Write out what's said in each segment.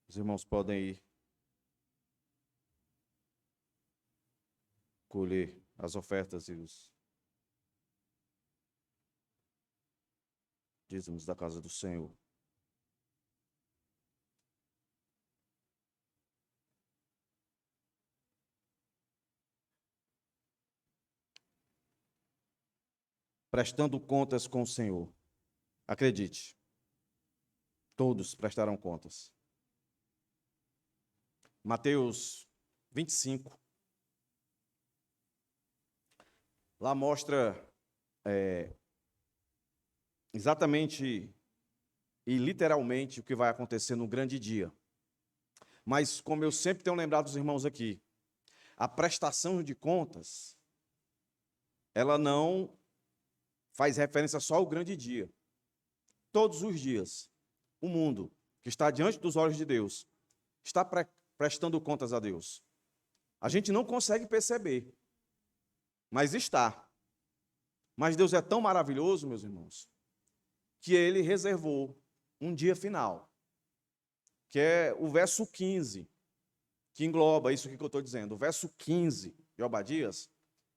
Os irmãos podem ir colher as ofertas e os dízimos da casa do Senhor. Prestando contas com o Senhor. Acredite, todos prestarão contas. Mateus 25. Lá mostra exatamente e literalmente o que vai acontecer no grande dia. Mas, como eu sempre tenho lembrado os irmãos aqui, a prestação de contas, ela não faz referência só ao grande dia. Todos os dias, o mundo que está diante dos olhos de Deus está prestando contas a Deus. A gente não consegue perceber, mas está. Mas Deus é tão maravilhoso, meus irmãos, que Ele reservou um dia final, que é o verso 15, que engloba isso que eu estou dizendo. O verso 15 de Obadias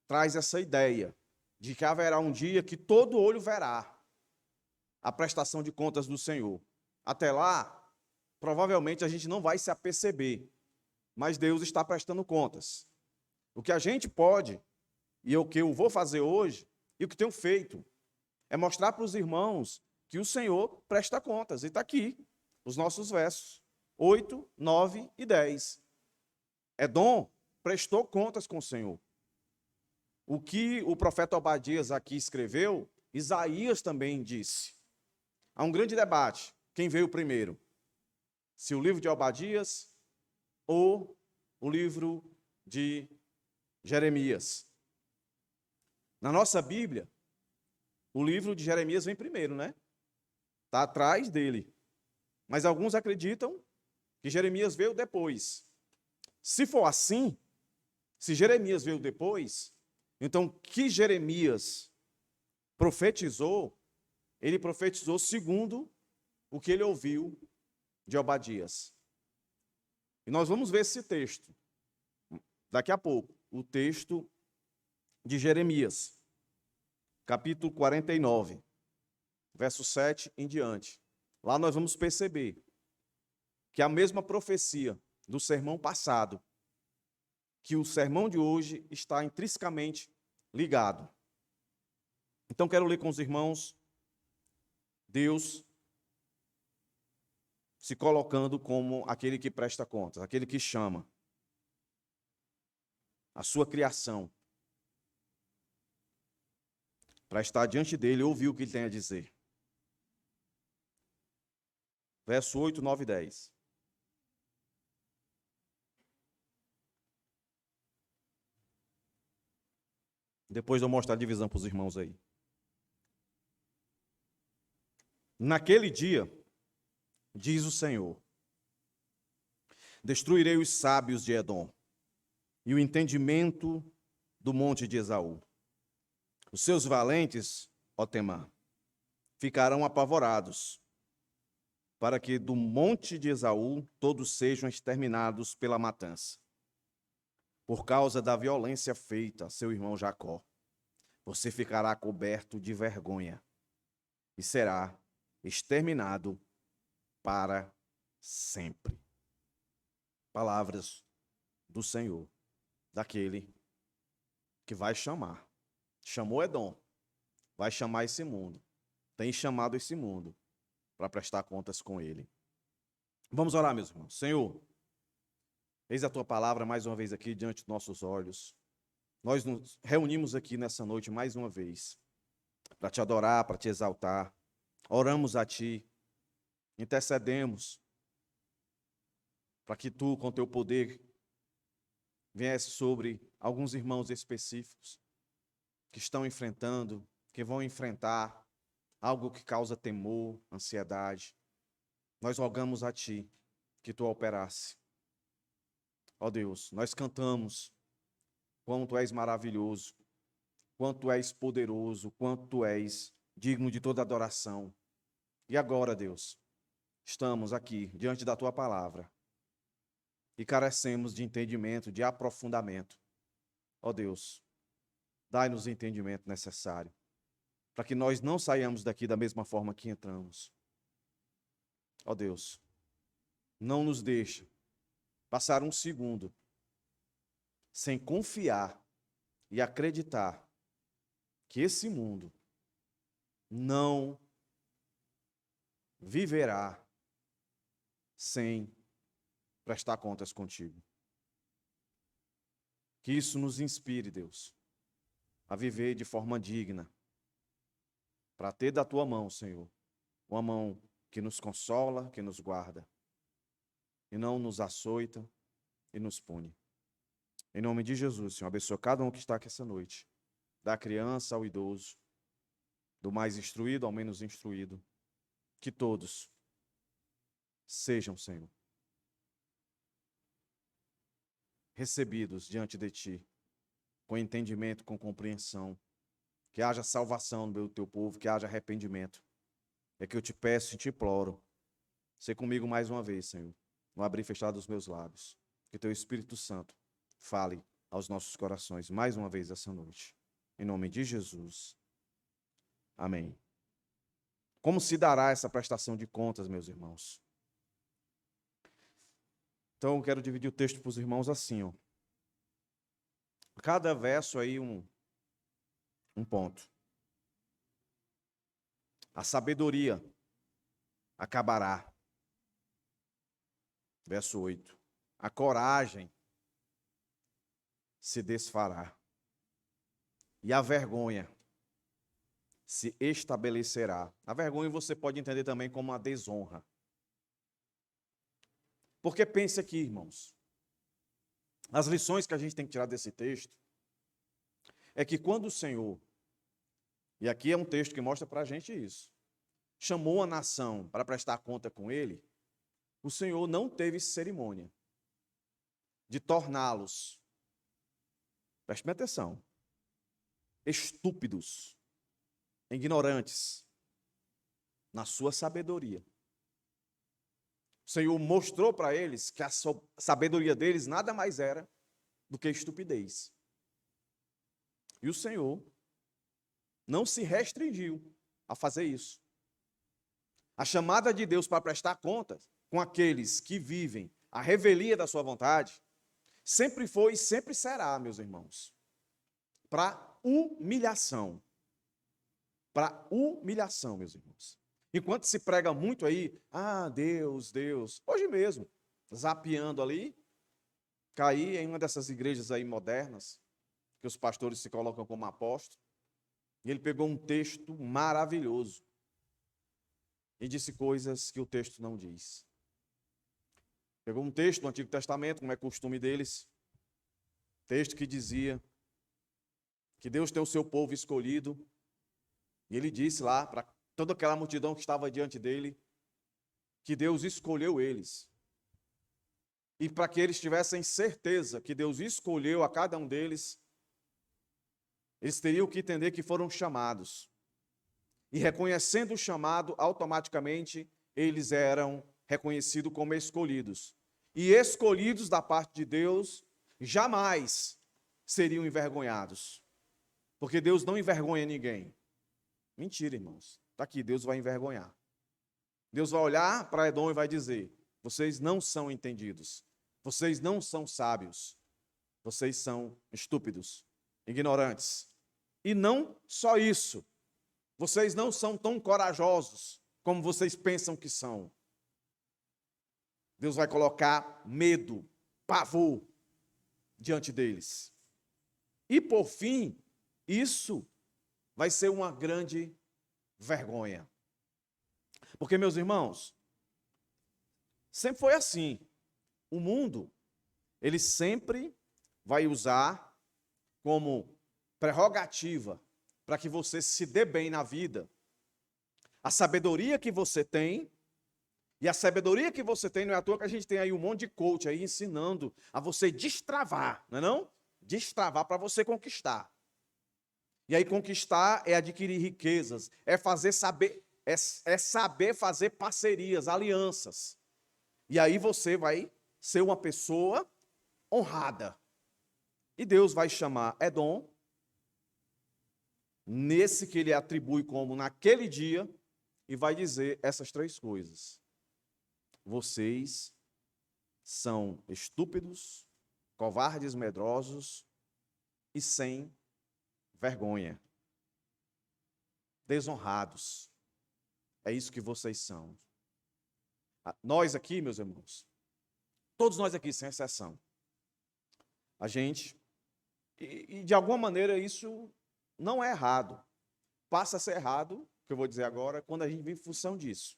traz essa ideia de que haverá um dia que todo olho verá a prestação de contas do Senhor. Até lá, provavelmente a gente não vai se aperceber, mas Deus está prestando contas. O que a gente pode, e o que eu vou fazer hoje, e o que tenho feito, é mostrar para os irmãos que o Senhor presta contas. E está aqui, os nossos versos 8, 9 e 10. Edom prestou contas com o Senhor. O que o profeta Obadias aqui escreveu, Isaías também disse. Há um grande debate. Quem veio primeiro? Se o livro de Obadias ou o livro de Jeremias? Na nossa Bíblia, o livro de Jeremias vem primeiro, né? Está atrás dele. Mas alguns acreditam que Jeremias veio depois. Se for assim, se Jeremias veio depois, então que Jeremias profetizou, ele profetizou segundo o que ele ouviu de Obadias. E nós vamos ver esse texto daqui a pouco, o texto de Jeremias, capítulo 49, verso 7 em diante. Lá nós vamos perceber que a mesma profecia do sermão passado, que o sermão de hoje está intrinsecamente ligado. Então quero ler com os irmãos Deus se colocando como aquele que presta contas, aquele que chama a sua criação para estar diante dele e ouvir o que ele tem a dizer. Verso 8, 9 e 10. Depois eu mostrar a divisão para os irmãos aí. Naquele dia, diz o Senhor, destruirei os sábios de Edom e o entendimento do monte de Esaú. Os seus valentes, ó Temã, ficarão apavorados, para que do monte de Esaú todos sejam exterminados pela matança, por causa da violência feita a seu irmão Jacó. Você ficará coberto de vergonha e será exterminado para sempre. Palavras do Senhor, daquele que vai chamar. Chamou Edom, vai chamar esse mundo. Tem chamado esse mundo para prestar contas com ele. Vamos orar, meus irmãos. Senhor, eis a tua palavra mais uma vez aqui diante dos nossos olhos. Nós nos reunimos aqui nessa noite mais uma vez para te adorar, para te exaltar. Oramos a ti, intercedemos para que tu, com teu poder, viesse sobre alguns irmãos específicos que estão enfrentando, que vão enfrentar algo que causa temor, ansiedade. Nós rogamos a ti que tu operasse. Ó Deus, nós cantamos quanto tu és maravilhoso, quanto tu és poderoso, quanto tu és digno de toda adoração. E agora, Deus, estamos aqui diante da tua palavra e carecemos de entendimento, de aprofundamento. Ó Deus, dai-nos o entendimento necessário, para que nós não saiamos daqui da mesma forma que entramos. Ó Deus, não nos deixe passar um segundo sem confiar e acreditar que esse mundo não viverá sem prestar contas contigo. Que isso nos inspire, Deus, a viver de forma digna, para ter da tua mão, Senhor, uma mão que nos consola, que nos guarda, e não nos açoita e nos pune. Em nome de Jesus, Senhor, abençoa cada um que está aqui essa noite, da criança ao idoso, do mais instruído ao menos instruído, que todos sejam, Senhor, recebidos diante de Ti, com entendimento, com compreensão, que haja salvação no meio do Teu povo, que haja arrependimento. É que eu te peço e te imploro, ser comigo mais uma vez, Senhor, no abrir e fechar dos meus lábios, que Teu Espírito Santo fale aos nossos corações mais uma vez essa noite. Em nome de Jesus. Amém. Como se dará essa prestação de contas, meus irmãos? Então, eu quero dividir o texto para os irmãos assim, ó. Cada verso aí um ponto. A sabedoria acabará. Verso 8. A coragem se desfará. E a vergonha se estabelecerá. A vergonha você pode entender também como a desonra. Porque pense aqui, irmãos, as lições que a gente tem que tirar desse texto é que quando o Senhor, e aqui é um texto que mostra para a gente isso, chamou a nação para prestar conta com ele, o Senhor não teve cerimônia de torná-los, preste atenção, estúpidos, ignorantes, na sua sabedoria. O Senhor mostrou para eles que a sabedoria deles nada mais era do que estupidez. E o Senhor não se restringiu a fazer isso. A chamada de Deus para prestar contas com aqueles que vivem a revelia da sua vontade sempre foi e sempre será, meus irmãos, para humilhação. Para humilhação, meus irmãos. Enquanto se prega muito aí, Deus, Deus. Hoje mesmo, zapeando ali, caí em uma dessas igrejas aí modernas, que os pastores se colocam como apóstolos, e ele pegou um texto maravilhoso e disse coisas que o texto não diz. Pegou um texto do Antigo Testamento, como é costume deles, texto que dizia que Deus tem o seu povo escolhido, e ele disse lá para toda aquela multidão que estava diante dele, que Deus escolheu eles. E para que eles tivessem certeza que Deus escolheu a cada um deles, eles teriam que entender que foram chamados. E reconhecendo o chamado, automaticamente, eles eram reconhecidos como escolhidos. E escolhidos da parte de Deus, jamais seriam envergonhados. Porque Deus não envergonha ninguém. Mentira, irmãos. Está aqui, Deus vai envergonhar. Deus vai olhar para Edom e vai dizer: vocês não são entendidos. Vocês não são sábios. Vocês são estúpidos, ignorantes. E não só isso. Vocês não são tão corajosos como vocês pensam que são. Deus vai colocar medo, pavor diante deles. E por fim, isso vai ser uma grande vergonha. Porque, meus irmãos, sempre foi assim. O mundo, ele sempre vai usar como prerrogativa para que você se dê bem na vida a sabedoria que você tem. E a sabedoria que você tem, não é à toa que a gente tem aí um monte de coach aí ensinando a você destravar, não é não? Destravar para você conquistar. E aí conquistar é adquirir riquezas, é saber fazer parcerias, alianças. E aí você vai ser uma pessoa honrada. E Deus vai chamar Edom, nesse que ele atribui como naquele dia, e vai dizer essas três coisas. Vocês são estúpidos, covardes, medrosos e sem vergonha. Desonrados. É isso que vocês são. Nós aqui, meus irmãos, todos nós aqui, sem exceção, a gente, e de alguma maneira isso não é errado. Passa a ser errado, que eu vou dizer agora, quando a gente vive em função disso.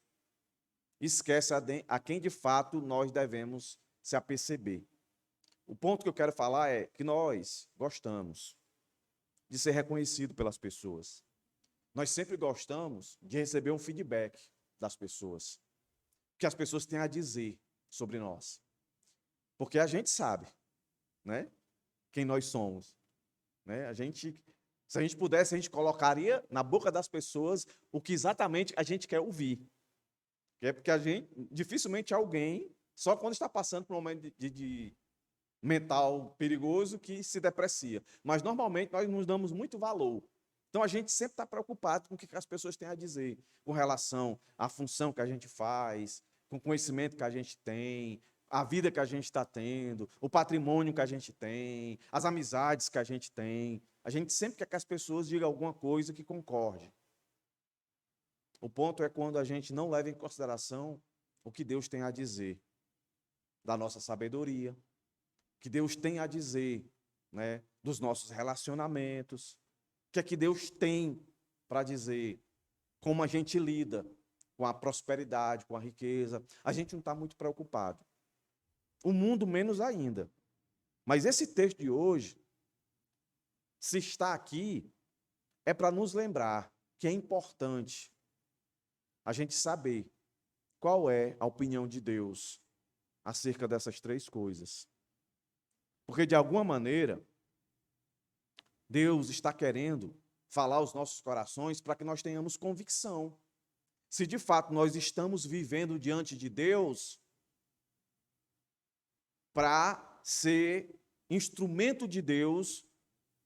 Esquece a quem de fato nós devemos se aperceber. O ponto que eu quero falar é que nós gostamos de ser reconhecido pelas pessoas. Nós sempre gostamos de receber um feedback das pessoas, o que as pessoas têm a dizer sobre nós. Porque a gente sabe, né, quem nós somos. Né? Se a gente pudesse, a gente colocaria na boca das pessoas o que exatamente a gente quer ouvir. Porque a gente, dificilmente alguém, só quando está passando por um momento de mental perigoso, que se deprecia. Mas, normalmente, nós nos damos muito valor. Então, a gente sempre está preocupado com o que as pessoas têm a dizer, com relação à função que a gente faz, com o conhecimento que a gente tem, a vida que a gente está tendo, o patrimônio que a gente tem, as amizades que a gente tem. A gente sempre quer que as pessoas digam alguma coisa que concorde. O ponto é quando a gente não leva em consideração o que Deus tem a dizer da nossa sabedoria, o que Deus tem a dizer, né, dos nossos relacionamentos, o que é que Deus tem para dizer, como a gente lida com a prosperidade, com a riqueza. A gente não está muito preocupado. O mundo menos ainda. Mas esse texto de hoje, se está aqui, é para nos lembrar que é importante a gente saber qual é a opinião de Deus acerca dessas três coisas. Porque, de alguma maneira, Deus está querendo falar aos nossos corações para que nós tenhamos convicção. Se, de fato, nós estamos vivendo diante de Deus para ser instrumento de Deus,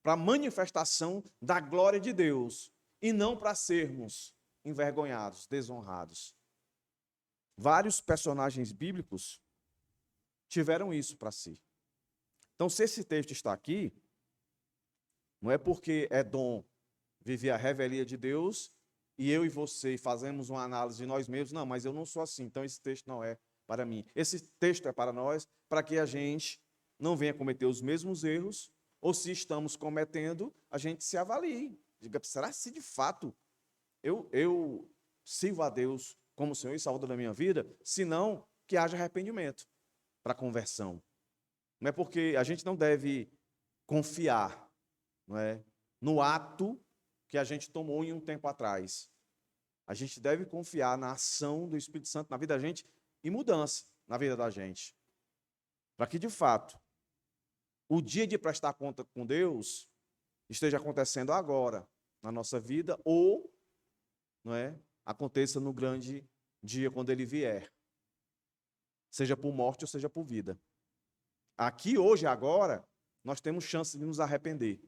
para a manifestação da glória de Deus, e não para sermos envergonhados, desonrados. Vários personagens bíblicos tiveram isso para si. Então, se esse texto está aqui, não é porque Edom vivia a revelia de Deus e eu e você fazemos uma análise de nós mesmos. Não, mas eu não sou assim, então esse texto não é para mim. Esse texto é para nós, para que a gente não venha cometer os mesmos erros, ou se estamos cometendo, a gente se avalie. Diga, será se de fato eu sirvo a Deus como Senhor e Salvador da minha vida? Se não, que haja arrependimento para conversão. Não é porque a gente não deve confiar, não é, no ato que a gente tomou em um tempo atrás. A gente deve confiar na ação do Espírito Santo na vida da gente e mudança na vida da gente. Para que, de fato, o dia de prestar conta com Deus esteja acontecendo agora na nossa vida ou, não é, aconteça no grande dia quando ele vier. Seja por morte ou seja por vida. Aqui, hoje, agora, nós temos chance de nos arrepender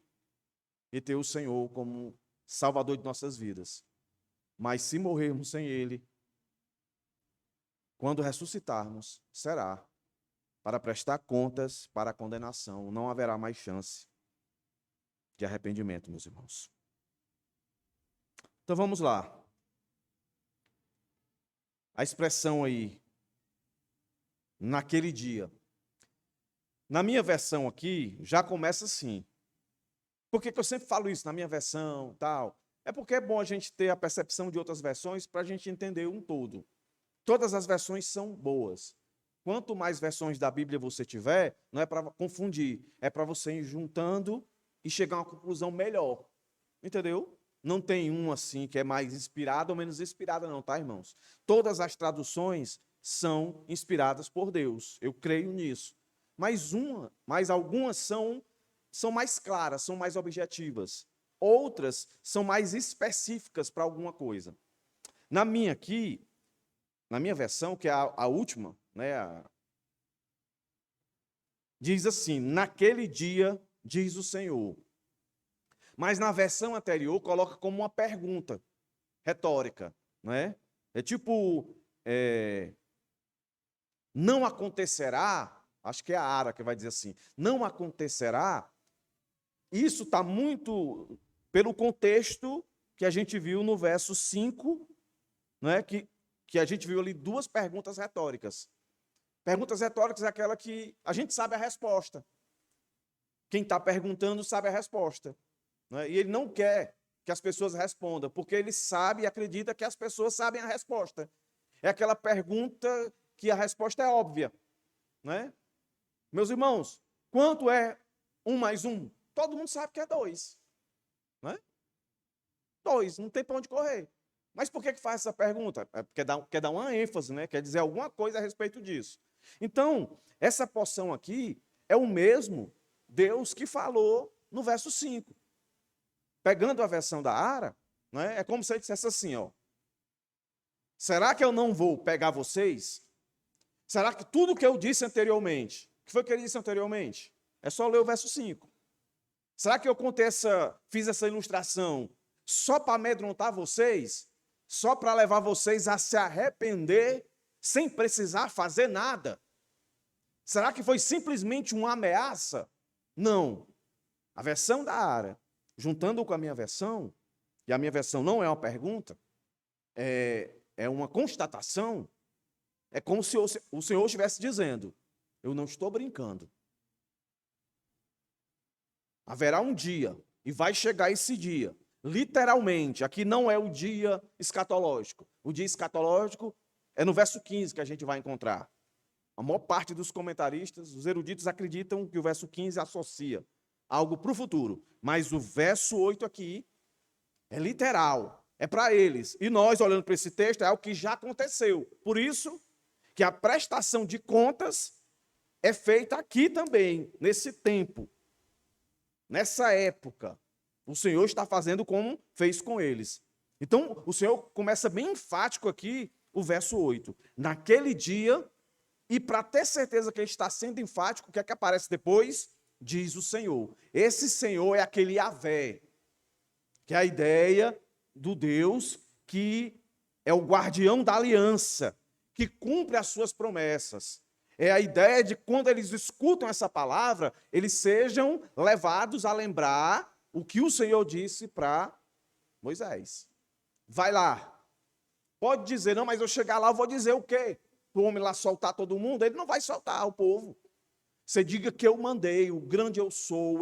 e ter o Senhor como Salvador de nossas vidas. Mas se morrermos sem Ele, quando ressuscitarmos, será para prestar contas para a condenação. Não haverá mais chance de arrependimento, meus irmãos. Então vamos lá. A expressão aí, naquele dia. Na minha versão aqui, já começa assim. Por que eu sempre falo isso na minha versão, tal? É porque é bom a gente ter a percepção de outras versões para a gente entender um todo. Todas as versões são boas. Quanto mais versões da Bíblia você tiver, não é para confundir, é para você ir juntando e chegar a uma conclusão melhor. Entendeu? Não tem um assim que é mais inspirado ou menos inspirada não, tá, irmãos? Todas as traduções são inspiradas por Deus. Eu creio nisso. Mas algumas são mais claras, são mais objetivas. Outras são mais específicas para alguma coisa. Na minha aqui, na minha versão, que é a última, né, diz assim: naquele dia, diz o Senhor. Mas na versão anterior coloca como uma pergunta retórica, não é? É tipo, não acontecerá, acho que é a Ara que vai dizer assim, não acontecerá. Isso está muito pelo contexto que a gente viu no verso 5, não é? Que a gente viu ali duas perguntas retóricas. Perguntas retóricas é aquela que a gente sabe a resposta. Quem está perguntando sabe a resposta. Não é? E ele não quer que as pessoas respondam, porque ele sabe e acredita que as pessoas sabem a resposta. É aquela pergunta que a resposta é óbvia. Não é? Meus irmãos, quanto é 1 mais 1? Todo mundo sabe que é 2. Não é? 2, não tem para onde correr. Mas por que faz essa pergunta? É porque quer dar uma ênfase, né? Quer dizer alguma coisa a respeito disso. Então, essa porção aqui é o mesmo Deus que falou no verso 5. Pegando a versão da Ara, né, é como se ele dissesse assim, ó: será que eu não vou pegar vocês? Será que tudo que eu disse anteriormente, o que foi que ele disse anteriormente? É só ler o verso 5. Será que eu fiz essa ilustração só para amedrontar vocês? Só para levar vocês a se arrepender sem precisar fazer nada? Será que foi simplesmente uma ameaça? Não. A versão da Ara, juntando com a minha versão, e a minha versão não é uma pergunta, é uma constatação, é como se o Senhor estivesse dizendo: eu não estou brincando. Haverá um dia, e vai chegar esse dia, literalmente, aqui não é o dia escatológico. O dia escatológico é no verso 15 que a gente vai encontrar. A maior parte dos comentaristas, os eruditos, acreditam que o verso 15 associa algo para o futuro. Mas o verso 8 aqui é literal, é para eles. E nós, olhando para esse texto, é o que já aconteceu. Por isso que a prestação de contas é feita aqui também, nesse tempo, nessa época. O Senhor está fazendo como fez com eles. Então, o Senhor começa bem enfático aqui, o verso 8. Naquele dia, e para ter certeza que ele está sendo enfático, o que é que aparece depois? Diz o Senhor. Esse Senhor é aquele Yahvé, que é a ideia do Deus que é o guardião da aliança, que cumpre as suas promessas. É a ideia de quando eles escutam essa palavra, eles sejam levados a lembrar o que o Senhor disse para Moisés. Vai lá. Pode dizer, não, mas eu chegar lá, eu vou dizer o quê? O homem lá soltar todo mundo? Ele não vai soltar o povo. Você diga que eu mandei, o grande eu sou,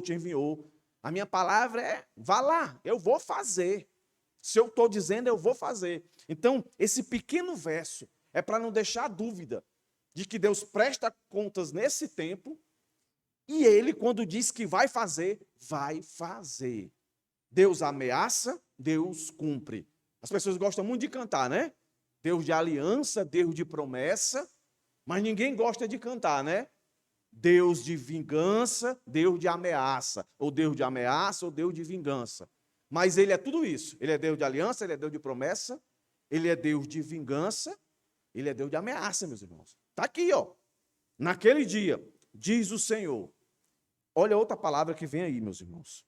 te enviou. A minha palavra é, vá lá, eu vou fazer. Se eu estou dizendo, eu vou fazer. Então, esse pequeno verso é para não deixar dúvida de que Deus presta contas nesse tempo e ele, quando diz que vai fazer, vai fazer. Deus ameaça, Deus cumpre. As pessoas gostam muito de cantar, né? Deus de aliança, Deus de promessa, mas ninguém gosta de cantar, né? Deus de vingança, Deus de ameaça, ou Deus de ameaça, ou Deus de vingança. Mas ele é tudo isso. Ele é Deus de aliança, ele é Deus de promessa, ele é Deus de vingança, ele é Deus de ameaça, meus irmãos. Está aqui, ó. Naquele dia, diz o Senhor. Olha outra palavra que vem aí, meus irmãos.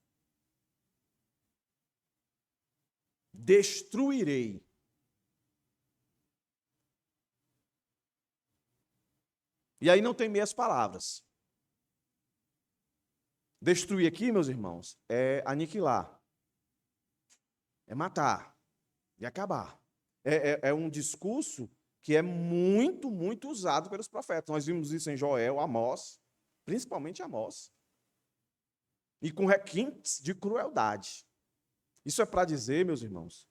Destruirei. E aí não tem meias palavras. Destruir aqui, meus irmãos, é aniquilar. É matar. E acabar. É um discurso que é muito, muito usado pelos profetas. Nós vimos isso em Joel, Amós, principalmente Amós. E com requintes de crueldade. Isso é para dizer, meus irmãos,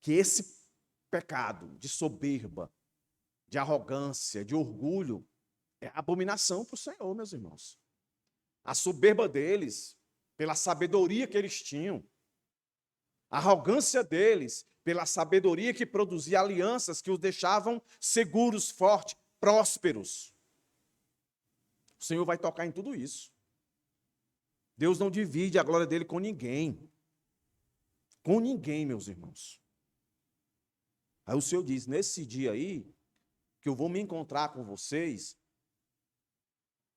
que esse pecado de soberba, de arrogância, de orgulho, é abominação para o Senhor, meus irmãos. A soberba deles, pela sabedoria que eles tinham, a arrogância deles, pela sabedoria que produzia alianças que os deixavam seguros, fortes, prósperos. O Senhor vai tocar em tudo isso. Deus não divide a glória dele com ninguém. Com ninguém, meus irmãos. Aí o Senhor diz, nesse dia aí, que eu vou me encontrar com vocês,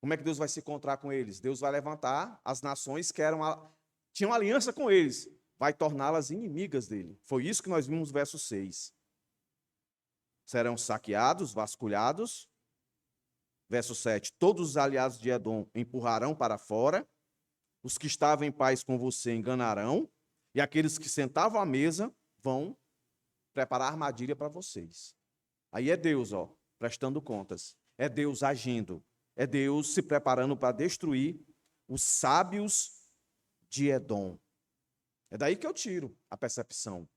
Como é que Deus vai se encontrar com eles? Deus vai levantar as nações que tinham aliança com eles, vai torná-las inimigas dele. Foi isso que nós vimos no verso 6. Serão saqueados, vasculhados. Verso 7. Todos os aliados de Edom empurrarão para fora, os que estavam em paz com você enganarão, e aqueles que sentavam à mesa vão preparar armadilha para vocês. Aí é Deus, prestando contas. É Deus agindo. É Deus se preparando para destruir os sábios de Edom. É daí que eu tiro a percepção.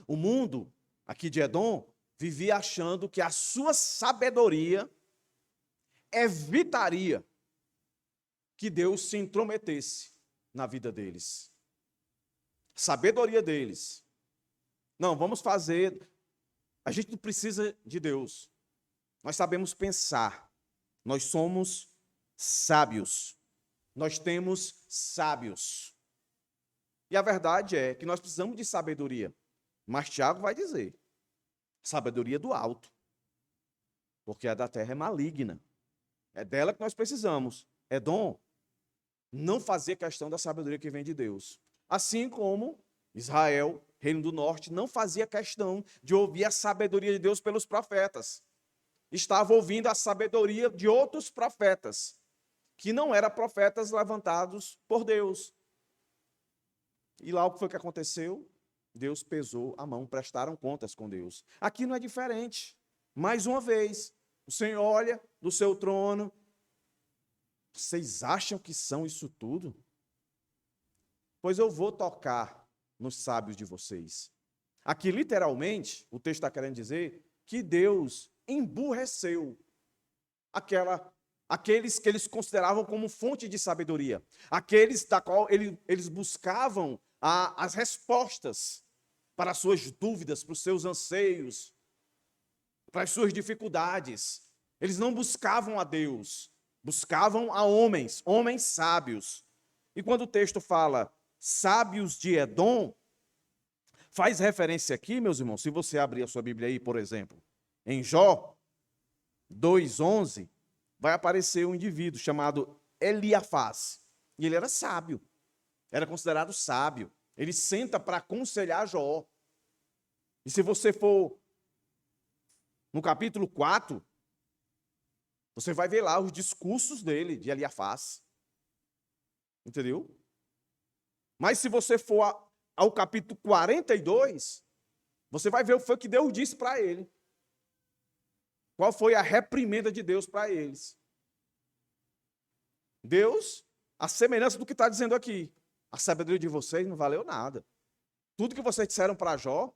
O mundo aqui de Edom vivia achando que a sua sabedoria evitaria que Deus se intrometesse na vida deles. Sabedoria deles. Não, vamos fazer. A gente não precisa de Deus. Nós sabemos pensar. Nós somos sábios. Nós temos sábios. E a verdade é que nós precisamos de sabedoria. Mas Tiago vai dizer: sabedoria do alto. Porque a da terra é maligna. É dela que nós precisamos. Edom não fazia questão da sabedoria que vem de Deus. Assim como Israel, Reino do Norte, não fazia questão de ouvir a sabedoria de Deus pelos profetas. Estava ouvindo a sabedoria de outros profetas, que não eram profetas levantados por Deus. E lá o que foi que aconteceu? Deus pesou a mão, prestaram contas com Deus. Aqui não é diferente. Mais uma vez, o Senhor olha do seu trono. Vocês acham que são isso tudo? Pois eu vou tocar nos sábios de vocês. Aqui, literalmente, o texto está querendo dizer que Deus emburreceu aqueles que eles consideravam como fonte de sabedoria, aqueles da qual eles buscavam as respostas para as suas dúvidas, para os seus anseios, para as suas dificuldades. Eles não buscavam a Deus, buscavam a homens sábios. E quando o texto fala sábios de Edom, faz referência aqui, meus irmãos, se você abrir a sua Bíblia aí, por exemplo, em Jó 2:11, vai aparecer um indivíduo chamado Eliafaz. E ele era sábio, era considerado sábio. Ele senta para aconselhar Jó. E se você for no capítulo 4, você vai ver lá os discursos dele, de Eliafaz. Entendeu? Mas se você for ao capítulo 42, você vai ver o que foi que Deus disse para ele. Qual foi a reprimenda de Deus para eles? Deus, a semelhança do que está dizendo aqui, a sabedoria de vocês não valeu nada. Tudo que vocês disseram para Jó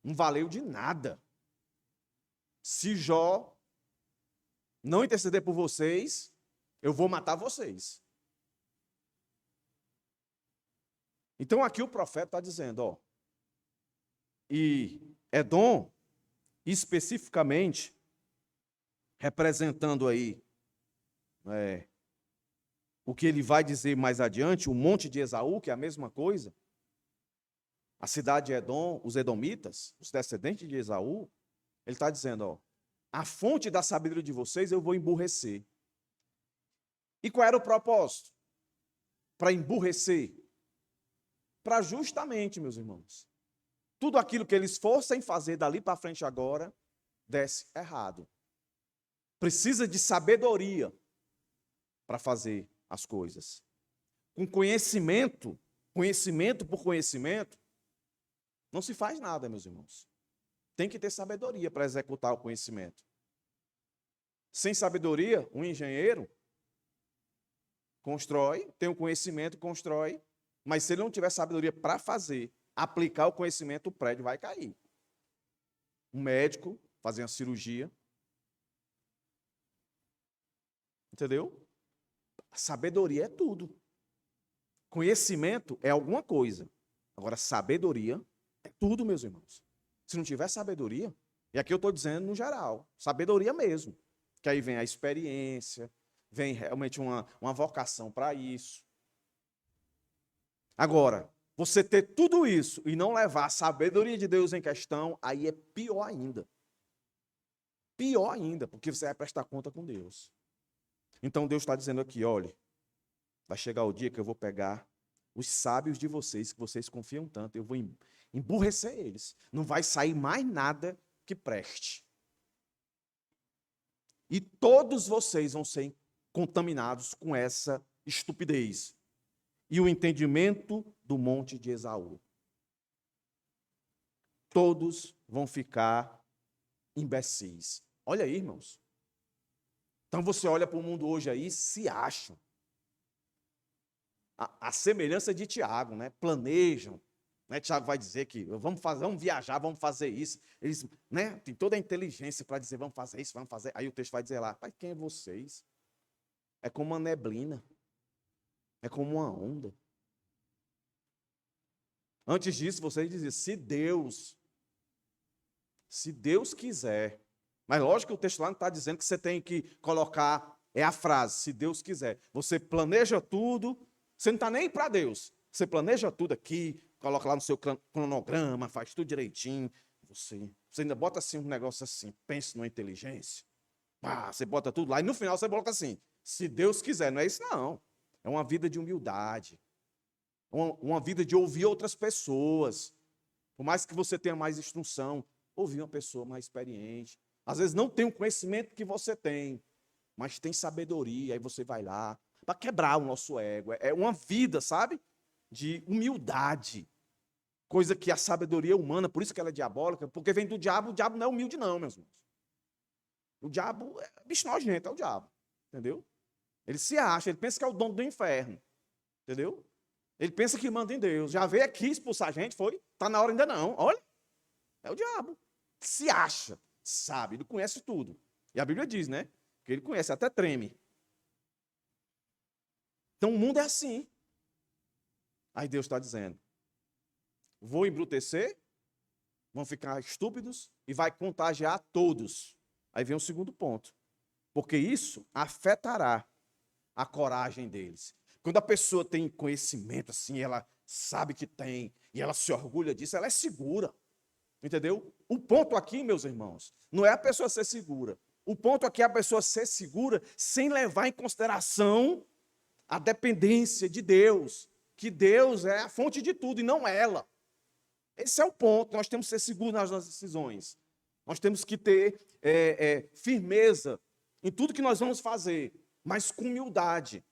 não valeu de nada. Se Jó não interceder por vocês, eu vou matar vocês. Então aqui o profeta está dizendo, e Edom, especificamente, representando aí o que ele vai dizer mais adiante, o monte de Esaú, que é a mesma coisa, a cidade de Edom, os edomitas, os descendentes de Esaú, ele está dizendo, a fonte da sabedoria de vocês eu vou emburrecer. E qual era o propósito? Para emburrecer. Para justamente, meus irmãos, tudo aquilo que eles fossem fazer dali para frente agora, desse errado. Precisa de sabedoria para fazer as coisas. Com conhecimento por conhecimento, não se faz nada, meus irmãos. Tem que ter sabedoria para executar o conhecimento. Sem sabedoria, um engenheiro constrói, tem o conhecimento, constrói, mas se ele não tiver sabedoria para fazer, aplicar o conhecimento, o prédio vai cair. Um médico fazer uma cirurgia. Entendeu? A sabedoria é tudo. Conhecimento é alguma coisa. Agora, sabedoria é tudo, meus irmãos. Se não tiver sabedoria, e aqui eu estou dizendo no geral, sabedoria mesmo. Que aí vem a experiência, vem realmente uma vocação para isso. Agora, você ter tudo isso e não levar a sabedoria de Deus em questão, aí é pior ainda. Pior ainda, porque você vai prestar conta com Deus. Então Deus está dizendo aqui, olha, vai chegar o dia que eu vou pegar os sábios de vocês, que vocês confiam tanto, eu vou emburrecer eles. Não vai sair mais nada que preste. E todos vocês vão ser contaminados com essa estupidez. E o entendimento do monte de Esaú. Todos vão ficar imbecis. Olha aí, irmãos. Então você olha para o mundo hoje aí, se acham. A semelhança de Tiago, né? Planejam. Né? Tiago vai dizer que vamos viajar, vamos fazer isso. Eles, né? Tem toda a inteligência para dizer vamos fazer isso, vamos fazer. Aí o texto vai dizer lá, pai, quem é vocês? É como uma neblina. É como uma onda. Antes disso, vocês diziam, se Deus quiser. Mas lógico que o texto lá não está dizendo que você tem que colocar, é a frase, se Deus quiser. Você planeja tudo, você não está nem para Deus. Você planeja tudo aqui, coloca lá no seu cronograma, faz tudo direitinho. Você ainda bota assim um negócio assim, pense numa inteligência. Você bota tudo lá e no final você coloca assim, se Deus quiser. Não é isso não. É uma vida de humildade. Uma vida de ouvir outras pessoas. Por mais que você tenha mais instrução, ouvir uma pessoa mais experiente. Às vezes não tem o conhecimento que você tem, mas tem sabedoria, aí você vai lá, para quebrar o nosso ego. É uma vida, sabe? De humildade. Coisa que a sabedoria humana, por isso que ela é diabólica, porque vem do diabo, o diabo não é humilde não, meus irmãos. O diabo é bicho nojento, é o diabo. Entendeu? Ele se acha, ele pensa que é o dono do inferno. Entendeu? Ele pensa que manda em Deus. Já veio aqui expulsar a gente, foi? Está na hora ainda não. Olha, é o diabo. Se acha, sabe, ele conhece tudo. E a Bíblia diz, né? Que ele conhece, até treme. Então o mundo é assim. Aí Deus está dizendo, vou embrutecer, vão ficar estúpidos e vai contagiar todos. Aí vem o segundo ponto. Porque isso afetará a coragem deles. Quando a pessoa tem conhecimento, assim, ela sabe que tem, e ela se orgulha disso, ela é segura. Entendeu? O ponto aqui, meus irmãos, não é a pessoa ser segura. O ponto aqui é a pessoa ser segura sem levar em consideração a dependência de Deus. Que Deus é a fonte de tudo e não ela. Esse é o ponto. Nós temos que ser seguros nas nossas decisões. Nós temos que ter firmeza em tudo que nós vamos fazer, mas com humildade.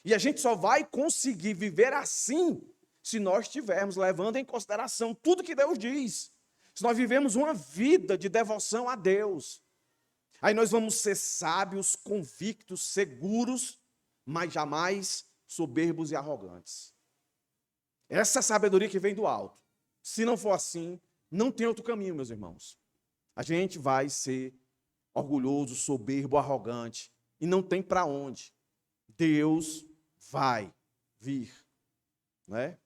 E a gente só vai conseguir viver assim se nós estivermos levando em consideração tudo que Deus diz. Se nós vivemos uma vida de devoção a Deus. Aí nós vamos ser sábios, convictos, seguros, mas jamais soberbos e arrogantes. Essa é a sabedoria que vem do alto. Se não for assim, não tem outro caminho, meus irmãos. A gente vai ser orgulhoso, soberbo, arrogante, e não tem para onde. Deus vai vir. Né?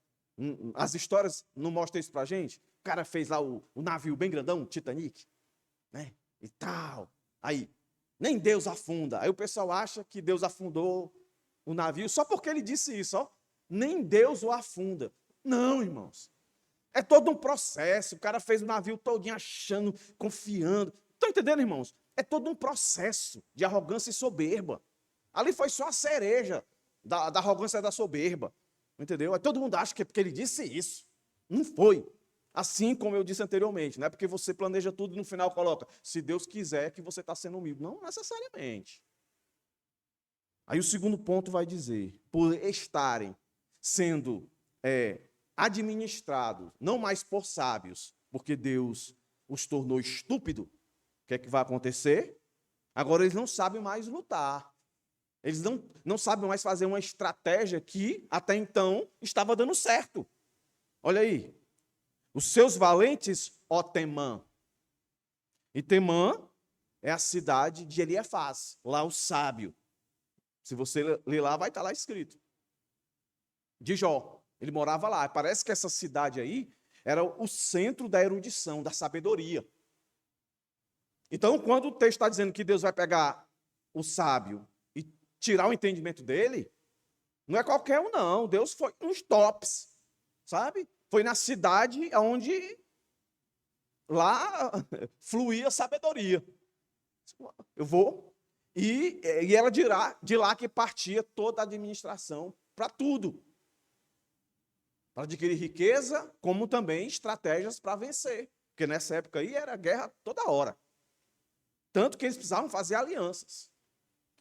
As histórias não mostram isso para a gente? O cara fez lá o navio bem grandão, o Titanic, né? E tal. Aí, nem Deus afunda. Aí o pessoal acha que Deus afundou o navio só porque ele disse isso, ó. Nem Deus o afunda. Não, irmãos. É todo um processo. O cara fez o navio todinho achando, confiando. Estão entendendo, irmãos? É todo um processo de arrogância e soberba. Ali foi só a cereja da arrogância e da soberba. Entendeu? Aí todo mundo acha que é porque ele disse isso. Não foi. Assim como eu disse anteriormente, não é porque você planeja tudo e no final coloca, se Deus quiser que você está sendo humilde. Não necessariamente. Aí o segundo ponto vai dizer, por estarem sendo administrados, não mais por sábios, porque Deus os tornou estúpidos, o que é que vai acontecer? Agora eles não sabem mais lutar. Eles não sabem mais fazer uma estratégia que até então estava dando certo. Olha aí. Os seus valentes, ó Temã. E Temã é a cidade de Eliafaz, lá o sábio. Se você ler lá, vai estar lá escrito. De Jó. Ele morava lá. Parece que essa cidade aí era o centro da erudição, da sabedoria. Então, quando o texto está dizendo que Deus vai pegar o sábio e tirar o entendimento dele, não é qualquer um, não. Deus foi uns tops, sabe? Foi na cidade onde lá fluía sabedoria. Eu vou. E ela dirá de lá que partia toda a administração para tudo. Para adquirir riqueza, como também estratégias para vencer. Porque nessa época aí era guerra toda hora. Tanto que eles precisavam fazer alianças.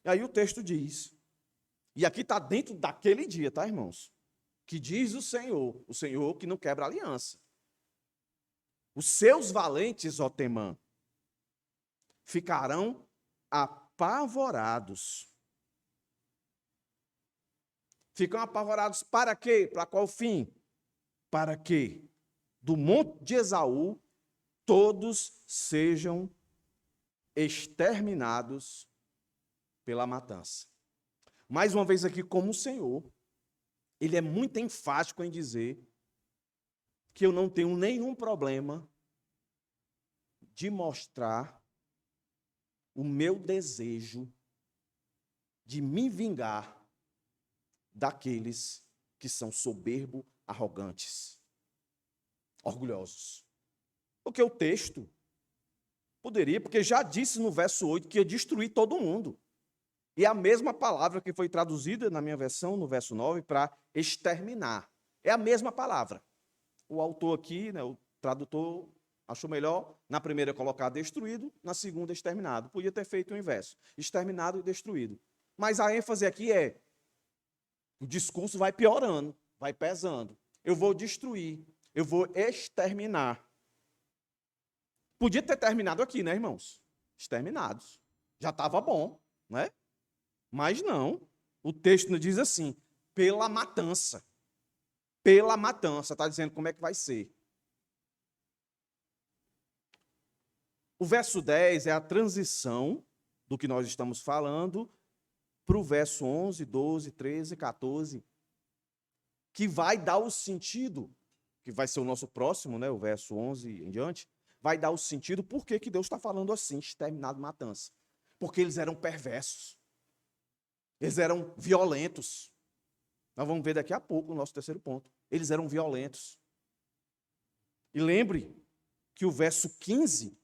E aí o texto diz, e aqui está dentro daquele dia, tá, irmãos? Que diz o Senhor que não quebra aliança. Os seus valentes, ó Temã, ficarão apavorados. Ficam apavorados para quê? Para qual fim? Para que do monte de Esaú todos sejam exterminados pela matança. Mais uma vez aqui, como o Senhor, ele é muito enfático em dizer que eu não tenho nenhum problema de mostrar o meu desejo de me vingar daqueles que são soberbos, arrogantes, orgulhosos. Porque o texto poderia, porque já disse no verso 8 que ia destruir todo mundo. E a mesma palavra que foi traduzida na minha versão, no verso 9, para exterminar. É a mesma palavra. O autor aqui, né, o tradutor, achou melhor, na primeira colocar destruído, na segunda exterminado. Podia ter feito o inverso, exterminado e destruído. Mas a ênfase aqui é, o discurso vai piorando, vai pesando. Eu vou destruir, eu vou exterminar. Podia ter terminado aqui, né, irmãos? Exterminados. Já estava bom, né? Mas não. O texto nos diz assim, pela matança. Pela matança. Está dizendo como é que vai ser. O verso 10 é a transição do que nós estamos falando para o verso 11, 12, 13, 14, que vai dar o sentido, que vai ser o nosso próximo, né, o verso 11 em diante, vai dar o sentido por que Deus está falando assim, exterminado, matança. Porque eles eram perversos. Eles eram violentos. Nós vamos ver daqui a pouco o nosso terceiro ponto. Eles eram violentos. E lembre que o verso 15,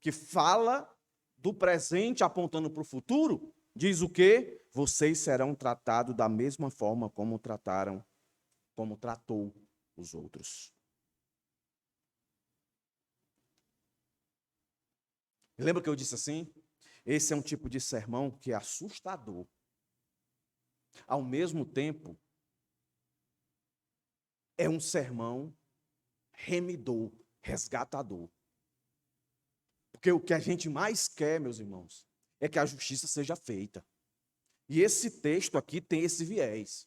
que fala do presente apontando para o futuro, diz o quê? Vocês serão tratados da mesma forma como tratou os outros. Lembra que eu disse assim? Esse é um tipo de sermão que é assustador. Ao mesmo tempo, é um sermão remidor, resgatador. Porque o que a gente mais quer, meus irmãos, é que a justiça seja feita. E esse texto aqui tem esse viés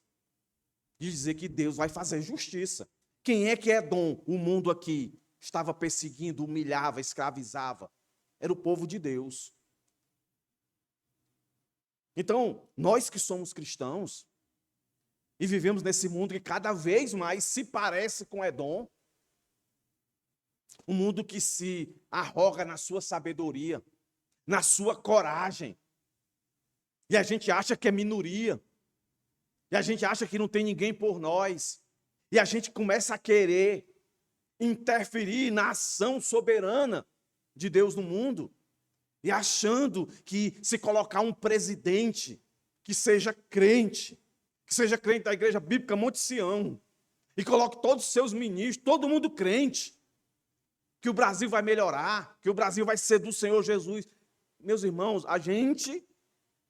de dizer que Deus vai fazer justiça. Quem é que Edom, o mundo aqui, estava perseguindo, humilhava, escravizava? Era o povo de Deus. Então, nós que somos cristãos e vivemos nesse mundo que cada vez mais se parece com Edom, um mundo que se arroga na sua sabedoria, na sua coragem, e a gente acha que é minoria, e a gente acha que não tem ninguém por nós, e a gente começa a querer interferir na ação soberana de Deus no mundo, e achando que se colocar um presidente que seja crente da Igreja Bíblica Monte Sião, e coloque todos os seus ministros, todo mundo crente, que o Brasil vai melhorar, que o Brasil vai ser do Senhor Jesus. Meus irmãos, a gente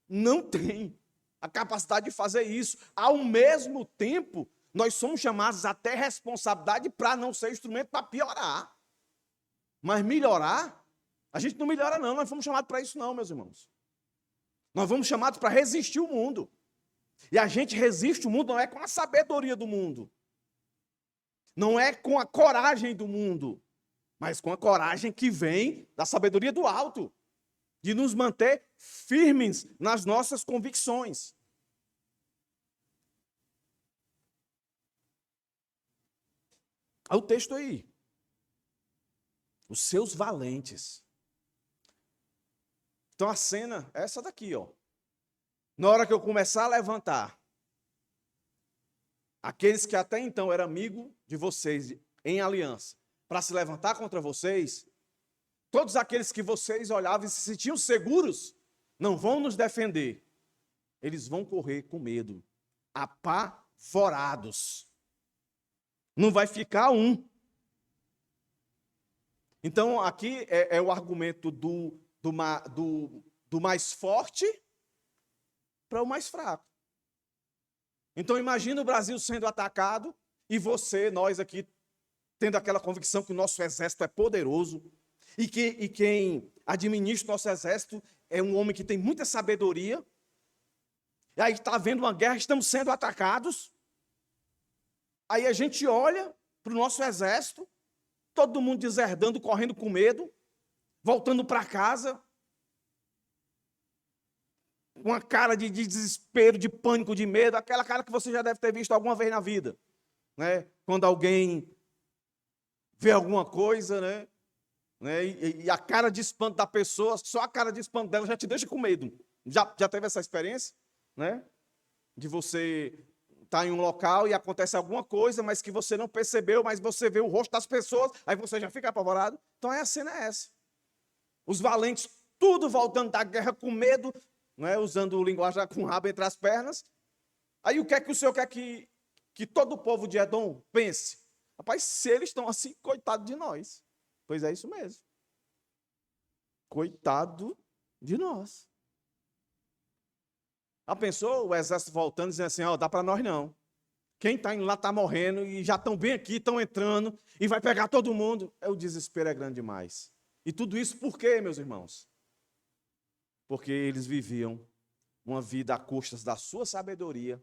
não tem a capacidade de fazer isso. Ao mesmo tempo, nós somos chamados a ter responsabilidade para não ser instrumento para piorar. Mas melhorar, a gente não melhora não, nós fomos chamados para isso não, meus irmãos. Nós fomos chamados para resistir o mundo. E a gente resiste o mundo não é com a sabedoria do mundo. Não é com a coragem do mundo, mas com a coragem que vem da sabedoria do alto, de nos manter firmes nas nossas convicções. Olha o texto aí. Os seus valentes. Então a cena é essa daqui, ó. Na hora que eu começar a levantar, aqueles que até então eram amigos de vocês em aliança, para se levantar contra vocês, todos aqueles que vocês olhavam e se sentiam seguros, não vão nos defender. Eles vão correr com medo, apavorados. Não vai ficar um. Então, aqui é o argumento do mais forte para o mais fraco. Então, imagina o Brasil sendo atacado e nós aqui, tendo aquela convicção que o nosso exército é poderoso e quem administra o nosso exército é um homem que tem muita sabedoria. E aí está havendo uma guerra, estamos sendo atacados. Aí a gente olha para o nosso exército, todo mundo deserdando, correndo com medo, voltando para casa, com uma cara de desespero, de pânico, de medo, aquela cara que você já deve ter visto alguma vez na vida, né? Quando alguém vê alguma coisa, né? E a cara de espanto da pessoa, só a cara de espanto dela já te deixa com medo. Já teve essa experiência, né? De você estar em um local e acontece alguma coisa, mas que você não percebeu, mas você vê o rosto das pessoas, aí você já fica apavorado. Então a cena é essa. Os valentes, tudo voltando da guerra com medo, né? Usando o linguagem com o rabo entre as pernas. Aí o que é que o Senhor quer que todo o povo de Edom pense? Rapaz, se eles estão assim, coitado de nós. Pois é isso mesmo. Coitado de nós. Já pensou o exército voltando e dizendo assim, ó, dá para nós não. Quem está indo lá está morrendo e já estão bem aqui, estão entrando e vai pegar todo mundo. O desespero é grande demais. E tudo isso por quê, meus irmãos? Porque eles viviam uma vida a custas da sua sabedoria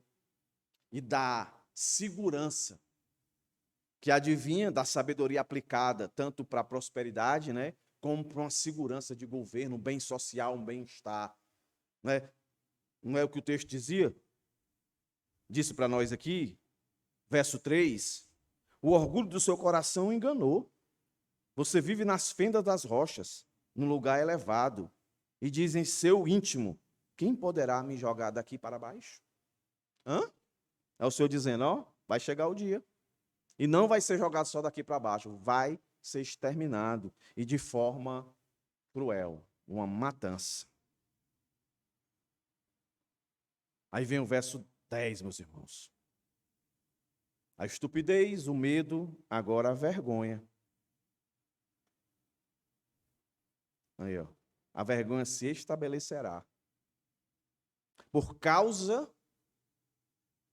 e da segurança que advinha da sabedoria aplicada tanto para a prosperidade, né, como para uma segurança de governo, um bem social, um bem-estar, né? Não é o que o texto dizia? Disse para nós aqui, verso 3, o orgulho do seu coração enganou. Você vive nas fendas das rochas, num lugar elevado, e diz em seu íntimo, quem poderá me jogar daqui para baixo? Hã? É o Senhor dizendo, ó, vai chegar o dia. E não vai ser jogado só daqui para baixo, vai ser exterminado, e de forma cruel, uma matança. Aí vem o verso 10, meus irmãos. A estupidez, o medo, agora a vergonha. Aí, ó. A vergonha se estabelecerá. Por causa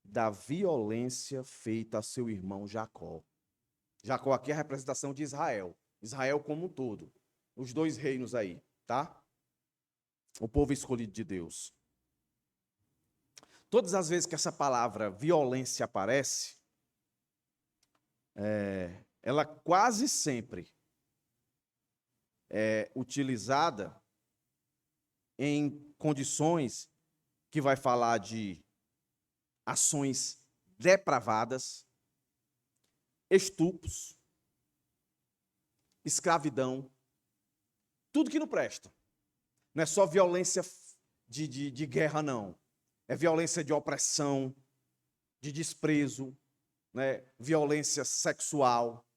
da violência feita a seu irmão Jacó. Jacó aqui é a representação de Israel. Israel como um todo. Os dois reinos aí, tá? O povo escolhido de Deus. Todas as vezes que essa palavra violência aparece, ela quase sempre é utilizada em condições que vai falar de ações depravadas, estupros, escravidão, tudo que não presta. Não é só violência de guerra, não. É violência de opressão, de desprezo, né? Violência sexual.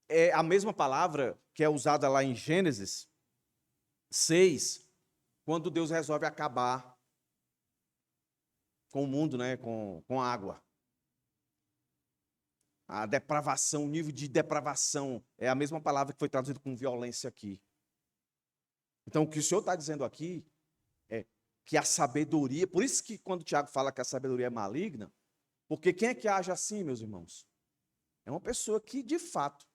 É a mesma palavra que é usada lá em Gênesis 6, quando Deus resolve acabar com o mundo, né? com a água. A depravação, o nível de depravação, é a mesma palavra que foi traduzida com violência aqui. Então, o que o Senhor está dizendo aqui é que a sabedoria, por isso que quando o Tiago fala que a sabedoria é maligna, porque quem é que age assim, meus irmãos? É uma pessoa que, de fato,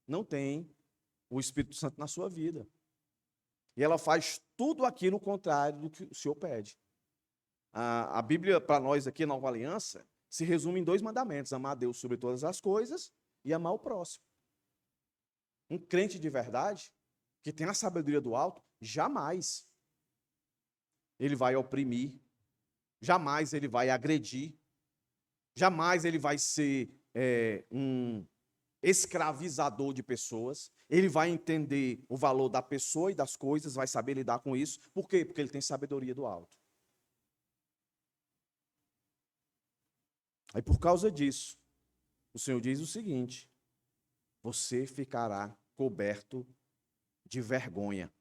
não tem o Espírito Santo na sua vida. E ela faz tudo aquilo contrário do que o Senhor pede. A Bíblia, para nós aqui, Nova Aliança, se resume em 2 mandamentos: amar a Deus sobre todas as coisas e amar o próximo. Um crente de verdade, que tem a sabedoria do alto, jamais ele vai oprimir, jamais ele vai agredir, jamais ele vai ser um escravizador de pessoas. Ele vai entender o valor da pessoa e das coisas, vai saber lidar com isso. Por quê? Porque ele tem sabedoria do alto. Aí, por causa disso, o Senhor diz o seguinte: você ficará coberto de vergonha.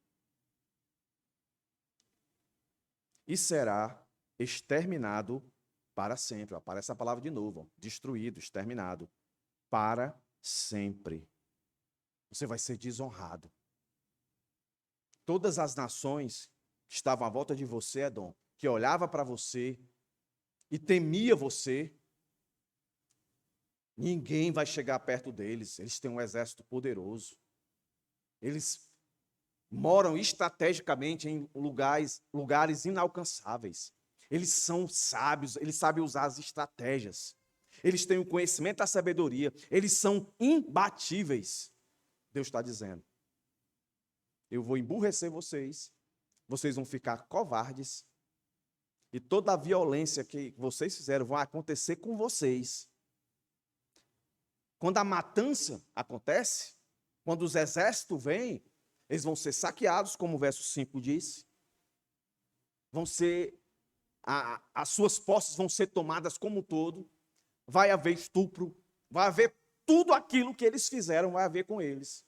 E será exterminado para sempre. Aparece a palavra de novo, ó. Destruído, exterminado. Para sempre. Você vai ser desonrado. Todas as nações que estavam à volta de você, Edom, que olhava para você e temia você, ninguém vai chegar perto deles. Eles têm um exército poderoso. Eles moram estrategicamente em lugares inalcançáveis. Eles são sábios, eles sabem usar as estratégias. Eles têm o conhecimento e a sabedoria. Eles são imbatíveis. Deus está dizendo: eu vou emburrecer vocês, vocês vão ficar covardes, e toda a violência que vocês fizeram vai acontecer com vocês. Quando a matança acontece, quando os exércitos vêm, eles vão ser saqueados, como o verso 5 diz. Vão ser, as suas posses vão ser tomadas como um todo. Vai haver estupro, vai haver tudo aquilo que eles fizeram, vai haver com eles.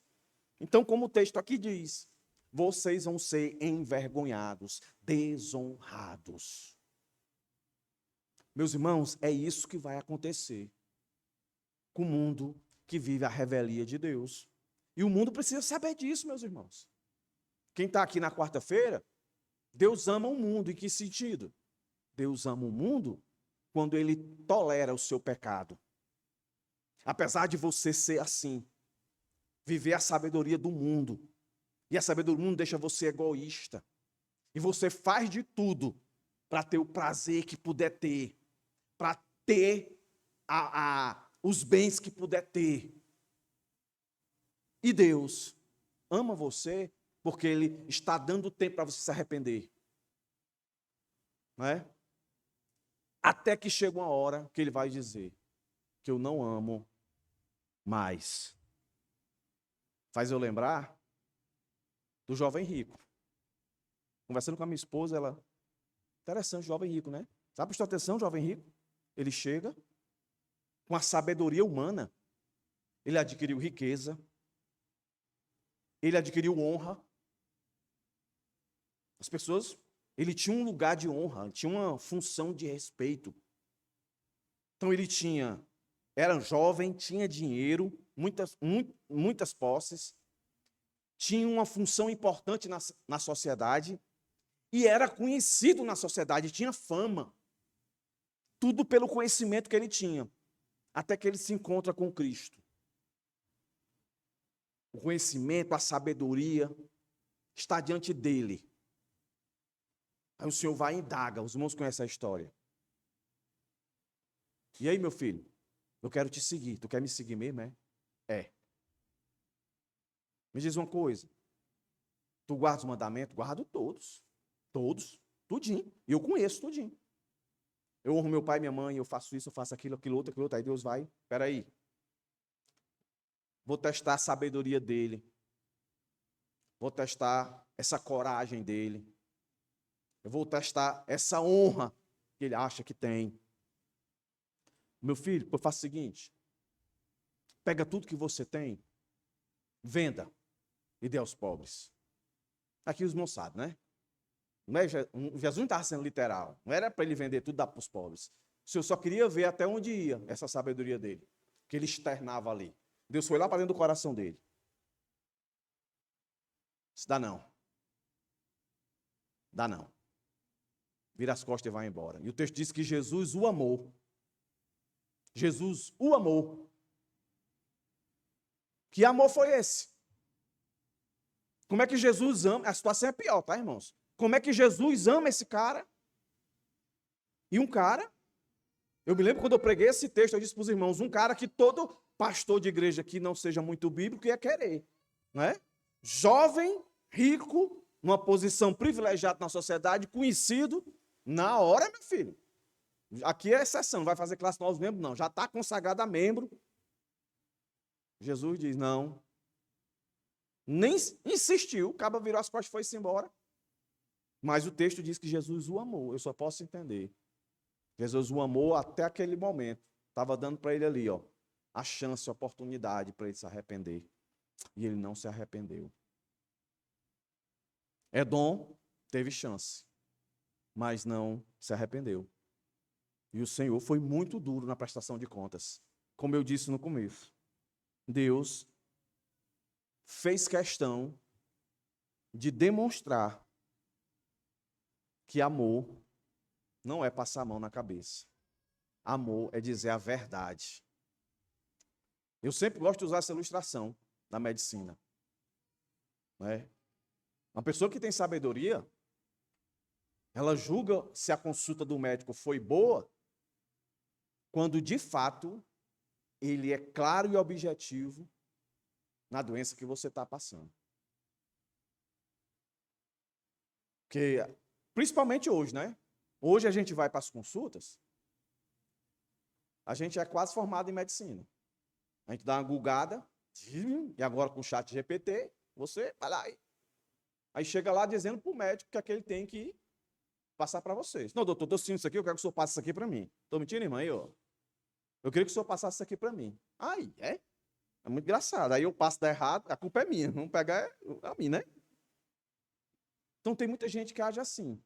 Então, como o texto aqui diz, vocês vão ser envergonhados, desonrados. Meus irmãos, é isso que vai acontecer com o mundo que vive a revelia de Deus. E o mundo precisa saber disso, meus irmãos. Quem está aqui na quarta-feira, Deus ama o mundo. Em que sentido? Deus ama o mundo quando Ele tolera o seu pecado. Apesar de você ser assim, viver a sabedoria do mundo, e a sabedoria do mundo deixa você egoísta, e você faz de tudo para ter o prazer que puder ter, para ter os bens que puder ter. E Deus ama você porque Ele está dando tempo para você se arrepender. Não é? Até que chega uma hora que Ele vai dizer que eu não amo mais. Faz eu lembrar do jovem rico. Conversando com a minha esposa, ela... Interessante, jovem rico, né? Sabe, prestou atenção, jovem rico? Ele chega com a sabedoria humana. Ele adquiriu riqueza. Ele adquiriu honra. As pessoas... Ele tinha um lugar de honra, tinha uma função de respeito. Então ele era jovem, tinha dinheiro, muitas posses, tinha uma função importante na sociedade e era conhecido na sociedade, tinha fama. Tudo pelo conhecimento que ele tinha, até que ele se encontra com Cristo. O conhecimento, a sabedoria está diante dele. Aí o Senhor vai e indaga. Os irmãos conhecem a história. E aí, meu filho? Eu quero te seguir. Tu quer me seguir mesmo, é? É. Me diz uma coisa. Tu guarda os mandamentos? Guardo todos. Todos. Tudinho. E eu conheço tudinho. Eu honro meu pai e minha mãe, eu faço isso, eu faço aquilo, aquilo outro. Aí Deus vai. Espera aí. Vou testar a sabedoria dele. Vou testar essa coragem dele. Eu vou testar essa honra que ele acha que tem. Meu filho, eu faço o seguinte. Pega tudo que você tem, venda e dê aos pobres. Aqui os irmãos sabem, né? Jesus não estava sendo literal. Não era para ele vender tudo e dar para os pobres. O Senhor só queria ver até onde ia essa sabedoria dele. Que ele externava ali. Deus foi lá para dentro do coração dele. Isso dá não. Dá não. Vira as costas e vai embora. E o texto diz que Jesus o amou. Jesus o amou. Que amor foi esse? Como é que Jesus ama? A situação é pior, tá, irmãos? Como é que Jesus ama esse cara? E um cara, eu me lembro quando eu preguei esse texto, eu disse para os irmãos, um cara que todo pastor de igreja que não seja muito bíblico ia querer, não é? Jovem, rico, numa posição privilegiada na sociedade, conhecido, na hora, meu filho. Aqui é exceção, não vai fazer classe novos membros, não. Já está consagrado a membro. Jesus diz, não. Nem insistiu, o cabo virou as costas e foi-se embora. Mas o texto diz que Jesus o amou. Eu só posso entender. Jesus o amou até aquele momento. Estava dando para ele ali, ó, a chance, a oportunidade para ele se arrepender. E ele não se arrependeu. Edom teve chance, mas não se arrependeu. E o Senhor foi muito duro na prestação de contas. Como eu disse no começo, Deus fez questão de demonstrar que amor não é passar a mão na cabeça. Amor é dizer a verdade. Eu sempre gosto de usar essa ilustração na medicina. Né? Uma pessoa que tem sabedoria, ela julga se a consulta do médico foi boa, quando de fato ele é claro e objetivo na doença que você está passando. Porque, principalmente hoje, né? Hoje a gente vai para as consultas, a gente é quase formado em medicina. A gente dá uma googada, e agora com o chat GPT, você vai lá. Aí chega lá dizendo para o médico que aquele tem que passar para vocês. Não, doutor, estou sentindo isso aqui, eu quero que o senhor passe isso aqui para mim. Estou mentindo, irmã? Aí, ó. Eu queria que o senhor passasse isso aqui para mim. Aí, é? É muito engraçado. Aí eu passo dar errado, a culpa é minha. Não pegar a mim, né? Então tem muita gente que age assim.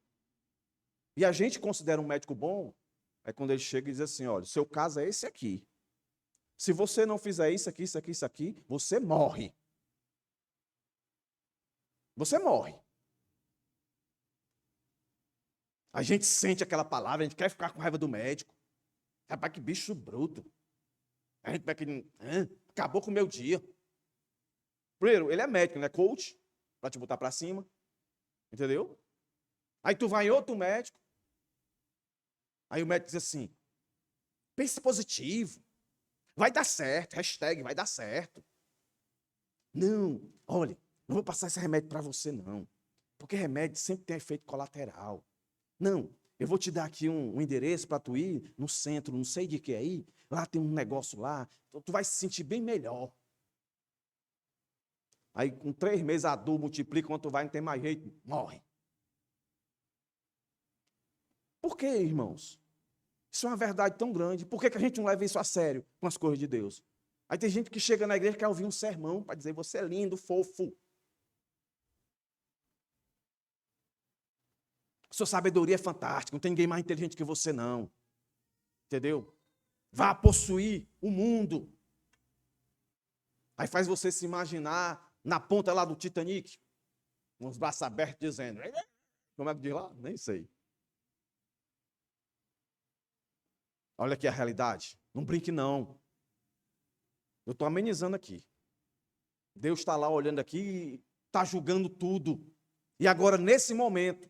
E a gente considera um médico bom, é quando ele chega e diz assim, olha, o seu caso é esse aqui. Se você não fizer isso aqui, isso aqui, isso aqui, você morre. Você morre. A gente sente aquela palavra, a gente quer ficar com raiva do médico. Rapaz, que bicho bruto. A gente vai que acabou com o meu dia. Primeiro, ele é médico, não é coach, para te botar para cima. Entendeu? Aí tu vai em outro médico. Aí o médico diz assim, pense positivo. Vai dar certo, hashtag vai dar certo. Não, olha, não vou passar esse remédio para você, não. Porque remédio sempre tem efeito colateral. Não, eu vou te dar aqui um endereço para tu ir no centro, não sei de que aí. Lá tem um negócio lá, tu vai se sentir bem melhor. Aí com 3 meses a dor multiplica, quando tu vai não tem mais jeito, morre. Por quê, irmãos? Isso é uma verdade tão grande. Por que a gente não leva isso a sério com as coisas de Deus? Aí tem gente que chega na igreja e quer ouvir um sermão para dizer, você é lindo, fofo. Sua sabedoria é fantástica, não tem ninguém mais inteligente que você, não. Entendeu? Vá possuir o mundo. Aí faz você se imaginar na ponta lá do Titanic, com os braços abertos, dizendo, como é que diz lá? Nem sei. Olha aqui a realidade. Não brinque, não. Eu estou amenizando aqui. Deus está lá olhando aqui e está julgando tudo. E agora, nesse momento,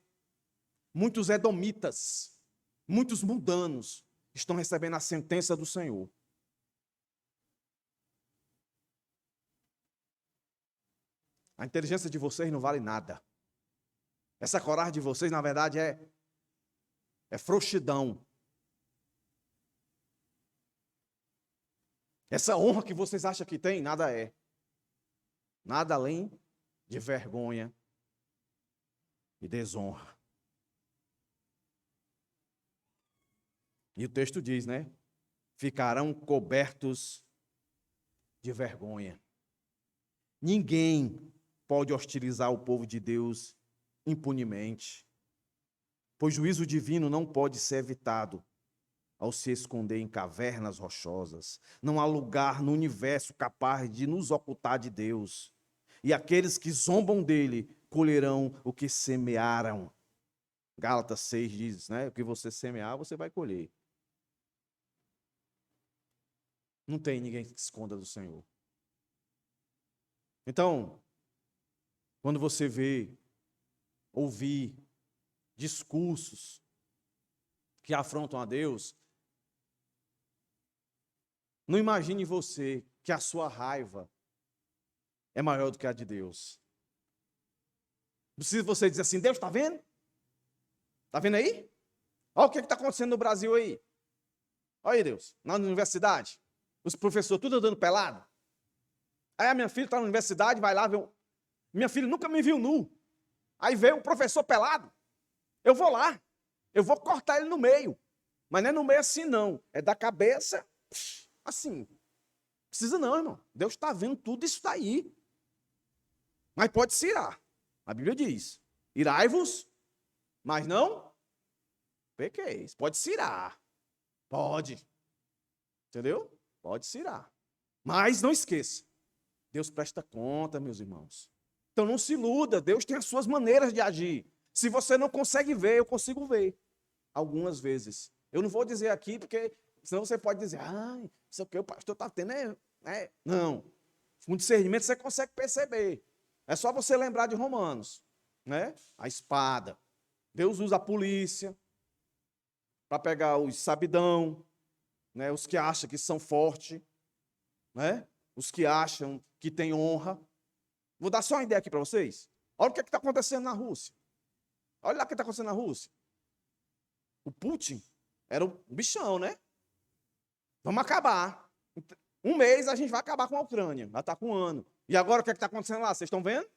muitos edomitas, muitos mundanos, estão recebendo a sentença do Senhor. A inteligência de vocês não vale nada. Essa coragem de vocês, na verdade, é frouxidão. Essa honra que vocês acham que tem, nada é. Nada além de vergonha e desonra. E o texto diz, né? Ficarão cobertos de vergonha. Ninguém pode hostilizar o povo de Deus impunemente, pois juízo divino não pode ser evitado ao se esconder em cavernas rochosas. Não há lugar no universo capaz de nos ocultar de Deus. E aqueles que zombam dele colherão o que semearam. Gálatas 6 diz, né? O que você semear, você vai colher. Não tem ninguém que se esconda do Senhor. Então, quando você vê, ouvir discursos que afrontam a Deus, não imagine você que a sua raiva é maior do que a de Deus. Não precisa você dizer assim, Deus está vendo? Está vendo aí? Olha o que está acontecendo no Brasil aí. Olha aí, Deus, na universidade, os professores tudo andando pelado. Aí a minha filha está na universidade, vai lá ver. Minha filha nunca me viu nu. Aí vê o professor pelado. Eu vou lá. Eu vou cortar ele no meio. Mas não é no meio assim, não. É da cabeça, assim. Precisa não, irmão. Deus está vendo tudo isso daí. mas pode se irar. A Bíblia diz, irai-vos, mas não pequeis. Pode se irar. Pode. Entendeu? Pode se irar. Mas não esqueça, Deus presta conta, meus irmãos. Então não se iluda, Deus tem as suas maneiras de agir. Se você não consegue ver, eu consigo ver. Algumas vezes. Eu não vou dizer aqui, porque senão você pode dizer, isso é o que o pastor está tendo. Não. Com discernimento você consegue perceber. É só você lembrar de Romanos. Né? A espada. Deus usa a polícia para pegar os sabidão, né? Os que acham que são fortes, né? Os que acham que têm honra. Vou dar só uma ideia aqui para vocês. Olha o que está acontecendo na Rússia. Olha lá o que está acontecendo na Rússia. O Putin era um bichão, né? Vamos acabar. Um mês a gente vai acabar com a Ucrânia. Já está com um ano. E agora o que está acontecendo lá? Vocês estão vendo?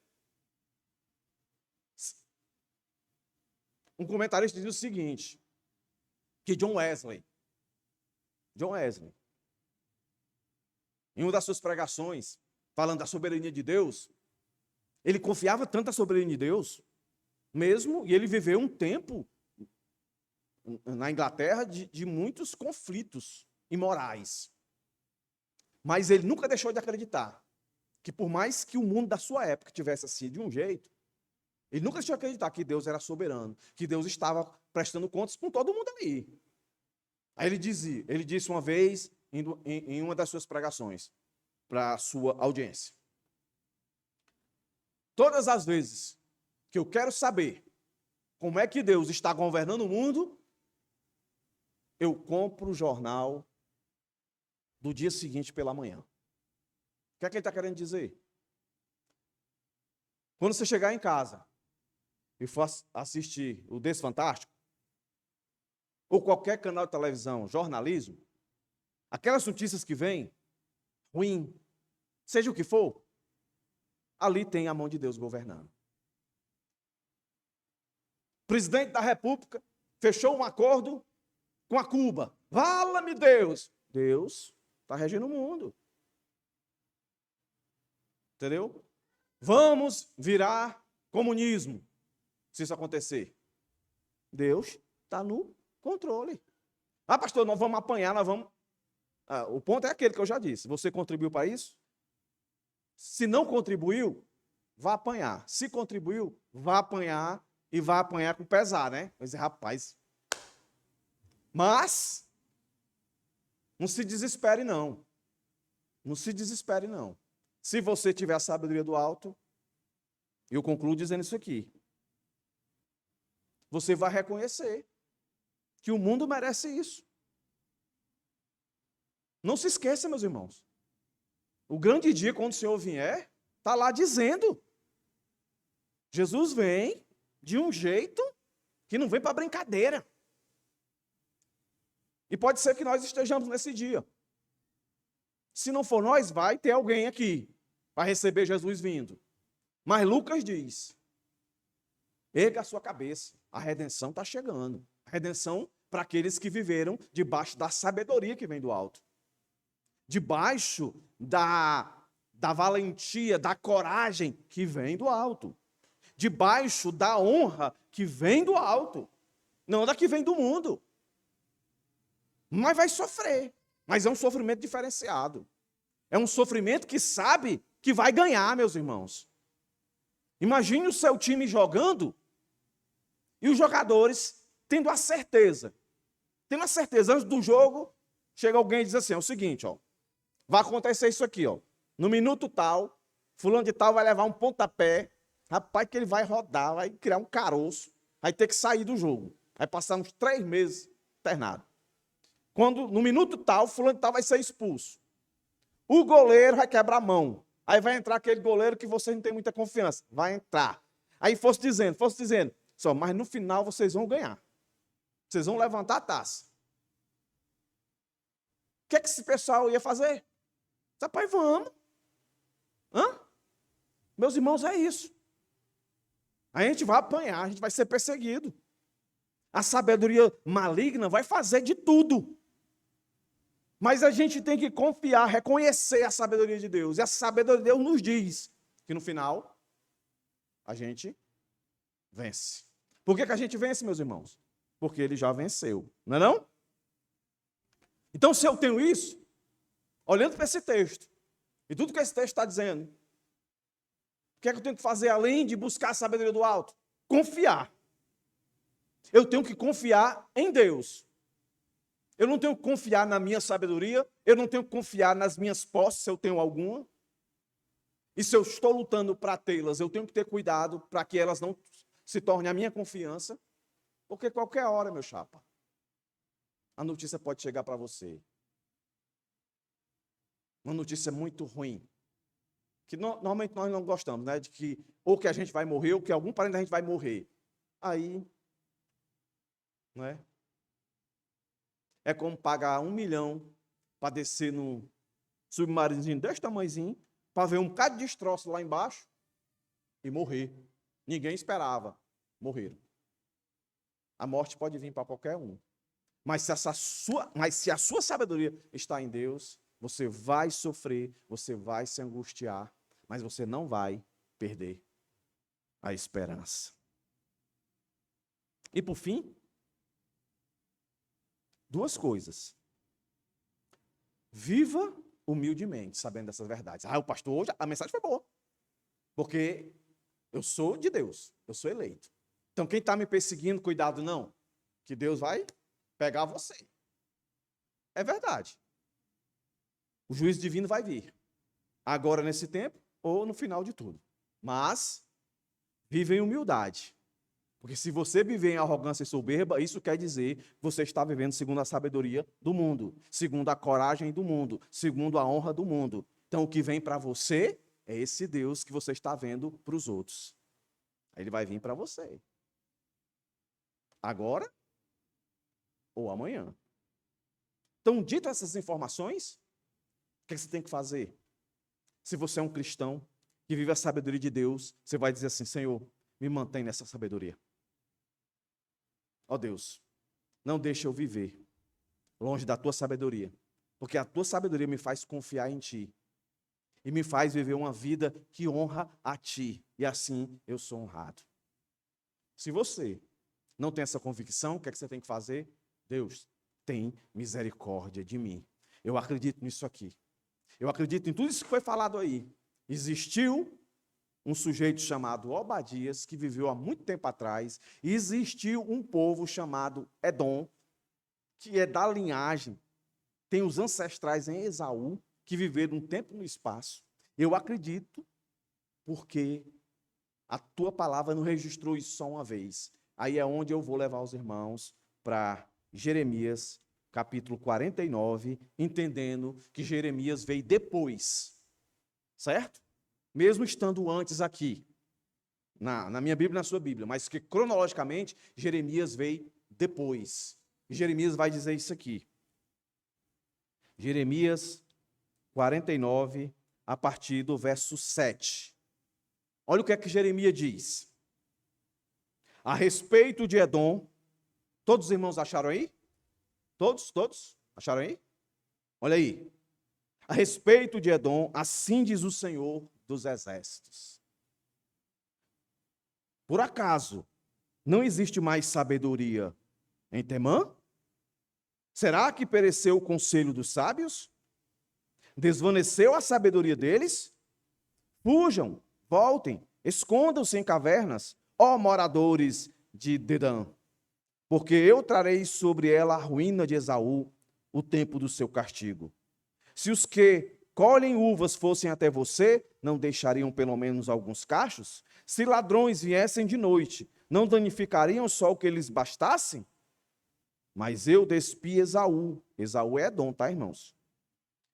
Um comentarista diz o seguinte, que John Wesley, em uma das suas pregações, falando da soberania de Deus, ele confiava tanto na soberania de Deus, mesmo, e ele viveu um tempo na Inglaterra de muitos conflitos imorais. Mas ele nunca deixou de acreditar que por mais que o mundo da sua época tivesse assim de um jeito, ele nunca deixou de acreditar que Deus era soberano, que Deus estava prestando contas com todo mundo ali. Aí ele disse uma vez, em uma das suas pregações, para a sua audiência: todas as vezes que eu quero saber como é que Deus está governando o mundo, eu compro o jornal do dia seguinte pela manhã. O que é que ele está querendo dizer? Quando você chegar em casa e for assistir o Desfantástico, ou qualquer canal de televisão, jornalismo, aquelas notícias que vêm, ruim, seja o que for, ali tem a mão de Deus governando. O presidente da República fechou um acordo com a Cuba. Vala-me Deus! Deus está regendo o mundo. Entendeu? Vamos virar comunismo, se isso acontecer. Deus está no controle. Pastor, nós vamos apanhar, nós vamos... o ponto é aquele que eu já disse. Você contribuiu para isso? Se não contribuiu, vá apanhar. Se contribuiu, vá apanhar e vá apanhar com pesar, né? Mas, rapaz... Mas, não se desespere, não. Não se desespere, não. Se você tiver a sabedoria do alto, eu concluo dizendo isso aqui. Você vai reconhecer que o mundo merece isso. Não se esqueça, meus irmãos. O grande dia, quando o Senhor vier, está lá dizendo. Jesus vem de um jeito que não vem para brincadeira. E pode ser que nós estejamos nesse dia. Se não for nós, vai ter alguém aqui para receber Jesus vindo. Mas Lucas diz, erga a sua cabeça, a redenção está chegando. A redenção para aqueles que viveram debaixo da sabedoria que vem do alto. Debaixo da valentia, da coragem que vem do alto. Debaixo da honra que vem do alto. Não da que vem do mundo. Mas vai sofrer. Mas é um sofrimento diferenciado. É um sofrimento que sabe que vai ganhar, meus irmãos. Imagine o seu time jogando e os jogadores tendo a certeza. Tendo a certeza, antes do jogo, chega alguém e diz assim, é o seguinte, vai acontecer isso aqui, no minuto tal, fulano de tal vai levar um pontapé, rapaz, que ele vai rodar, vai criar um caroço, vai ter que sair do jogo. Vai passar uns 3 meses internado. Quando, no minuto tal, fulano de tal vai ser expulso. O goleiro vai quebrar a mão. Aí vai entrar aquele goleiro que você não tem muita confiança. Vai entrar. Aí fosse dizendo, só, mas no final vocês vão ganhar. Vocês vão levantar a taça. O que é que esse pessoal ia fazer? Rapaz, vamos. Meus irmãos, é isso. A gente vai apanhar, a gente vai ser perseguido. A sabedoria maligna vai fazer de tudo. Mas a gente tem que confiar, reconhecer a sabedoria de Deus. E a sabedoria de Deus nos diz que no final a gente vence. Por que a gente vence, meus irmãos? Porque ele já venceu, não é não? Então, se eu tenho isso, olhando para esse texto, e tudo que esse texto está dizendo, o que é que eu tenho que fazer além de buscar a sabedoria do alto? Confiar. Eu tenho que confiar em Deus. Eu não tenho que confiar na minha sabedoria, eu não tenho que confiar nas minhas posses, se eu tenho alguma. E se eu estou lutando para tê-las, eu tenho que ter cuidado para que elas não se tornem a minha confiança, porque qualquer hora, meu chapa, a notícia pode chegar para você. Uma notícia muito ruim, que normalmente nós não gostamos, né? De que ou que a gente vai morrer, ou que algum parente da gente vai morrer. Aí, não é? É como pagar 1 milhão para descer num submarinozinho desse tamanhozinho, para ver um bocado de destroço lá embaixo e morrer. Ninguém esperava. Morreram. A morte pode vir para qualquer um. Mas se a sua sabedoria está em Deus, você vai sofrer, você vai se angustiar, mas você não vai perder a esperança. E por fim, duas coisas. Viva humildemente, sabendo dessas verdades. O pastor, hoje a mensagem foi boa. Porque eu sou de Deus, eu sou eleito. Então, quem está me perseguindo, cuidado não, que Deus vai pegar você. É verdade. O juízo divino vai vir. Agora, nesse tempo, ou no final de tudo. Mas, vive em humildade. Porque se você viver em arrogância e soberba, isso quer dizer que você está vivendo segundo a sabedoria do mundo, segundo a coragem do mundo, segundo a honra do mundo. Então, o que vem para você é esse Deus que você está vendo para os outros. Ele vai vir para você. Agora ou amanhã. Então, dito essas informações, o que você tem que fazer? Se você é um cristão que vive a sabedoria de Deus, você vai dizer assim: Senhor, me mantém nessa sabedoria. Ó Deus, não deixe eu viver longe da tua sabedoria, porque a tua sabedoria me faz confiar em ti e me faz viver uma vida que honra a ti, e assim eu sou honrado. Se você não tem essa convicção, o que é que você tem que fazer? Deus, tem misericórdia de mim. Eu acredito nisso aqui. Eu acredito em tudo isso que foi falado aí. Existiu um sujeito chamado Obadias, que viveu há muito tempo atrás, e existiu um povo chamado Edom, que é da linhagem, tem os ancestrais em Esaú, que viveram um tempo no espaço. Eu acredito, porque a tua palavra não registrou isso só uma vez. Aí é onde eu vou levar os irmãos para Jeremias, capítulo 49, entendendo que Jeremias veio depois, certo? Mesmo estando antes aqui, na minha Bíblia e na sua Bíblia, mas que cronologicamente Jeremias veio depois. E Jeremias vai dizer isso aqui. Jeremias 49, a partir do verso 7. Olha o que é que Jeremias diz. A respeito de Edom, todos os irmãos acharam aí? Todos? Acharam aí? Olha aí. A respeito de Edom, assim diz o Senhor dos exércitos. Por acaso, não existe mais sabedoria em Temã? Será que pereceu o conselho dos sábios? Desvaneceu a sabedoria deles? Fujam, voltem, escondam-se em cavernas, ó moradores de Dedã, porque eu trarei sobre ela a ruína de Esaú, o tempo do seu castigo. Se os que colhem uvas fossem até você, não deixariam pelo menos alguns cachos? Se ladrões viessem de noite, não danificariam só o que lhes bastasse? Mas eu despi Esaú. Esaú é Edom, tá, irmãos?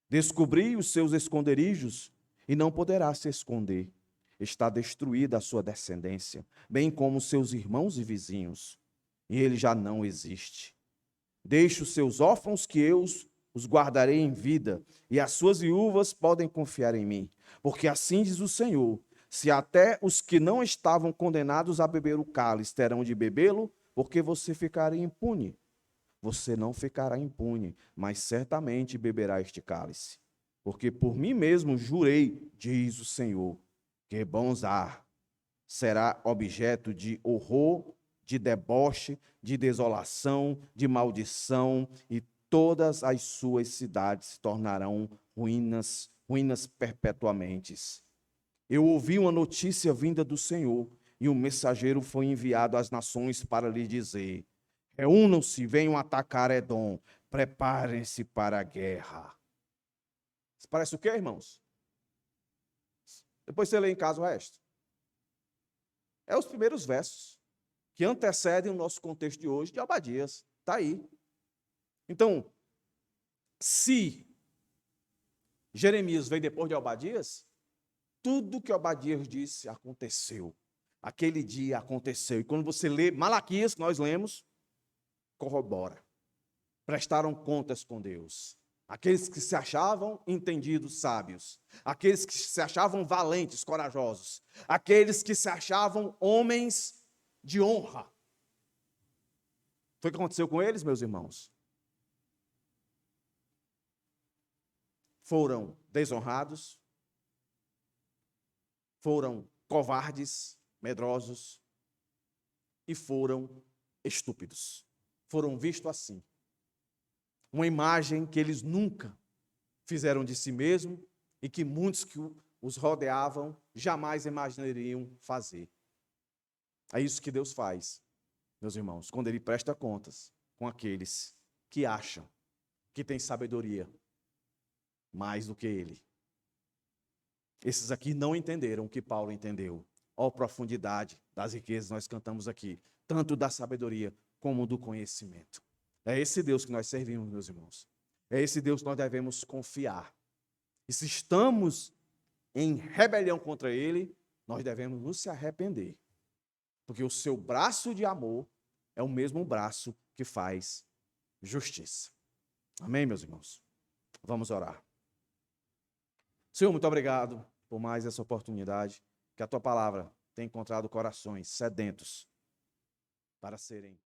Descobri os seus esconderijos e não poderá se esconder. Está destruída a sua descendência, bem como seus irmãos e vizinhos. E ele já não existe. Deixe os seus órfãos que eu os guardarei em vida, e as suas viúvas podem confiar em mim. Porque assim diz o Senhor, se até os que não estavam condenados a beber o cálice terão de bebê-lo, porque você ficará impune. Você não ficará impune, mas certamente beberá este cálice. Porque por mim mesmo jurei, diz o Senhor, que bons há será objeto de horror, de deboche, de desolação, de maldição, e todas as suas cidades se tornarão ruínas, ruínas perpetuamente. Eu ouvi uma notícia vinda do Senhor, e um mensageiro foi enviado às nações para lhe dizer: reúnam-se, venham atacar Edom, preparem-se para a guerra. Isso parece o quê, irmãos? Depois você lê em casa o resto. É os primeiros versos que antecedem o nosso contexto de hoje de Obadias. Está aí. Então, se Jeremias veio depois de Obadias, tudo que Obadias disse aconteceu. Aquele dia aconteceu. E quando você lê Malaquias, que nós lemos, corrobora. Prestaram contas com Deus. Aqueles que se achavam entendidos, sábios. Aqueles que se achavam valentes, corajosos. Aqueles que se achavam homens de honra. Foi o que aconteceu com eles, meus irmãos? Foram desonrados, foram covardes, medrosos e foram estúpidos. Foram vistos assim. Uma imagem que eles nunca fizeram de si mesmo e que muitos que os rodeavam jamais imaginariam fazer. É isso que Deus faz, meus irmãos, quando Ele presta contas com aqueles que acham que têm sabedoria mais do que Ele. Esses aqui não entenderam o que Paulo entendeu. Ó profundidade das riquezas, nós cantamos aqui, tanto da sabedoria como do conhecimento. É esse Deus que nós servimos, meus irmãos. É esse Deus que nós devemos confiar. E se estamos em rebelião contra Ele, nós devemos nos arrepender. Porque o seu braço de amor é o mesmo braço que faz justiça. Amém, meus irmãos? Vamos orar. Senhor, muito obrigado por mais essa oportunidade. Que a Tua palavra tenha encontrado corações sedentos para serem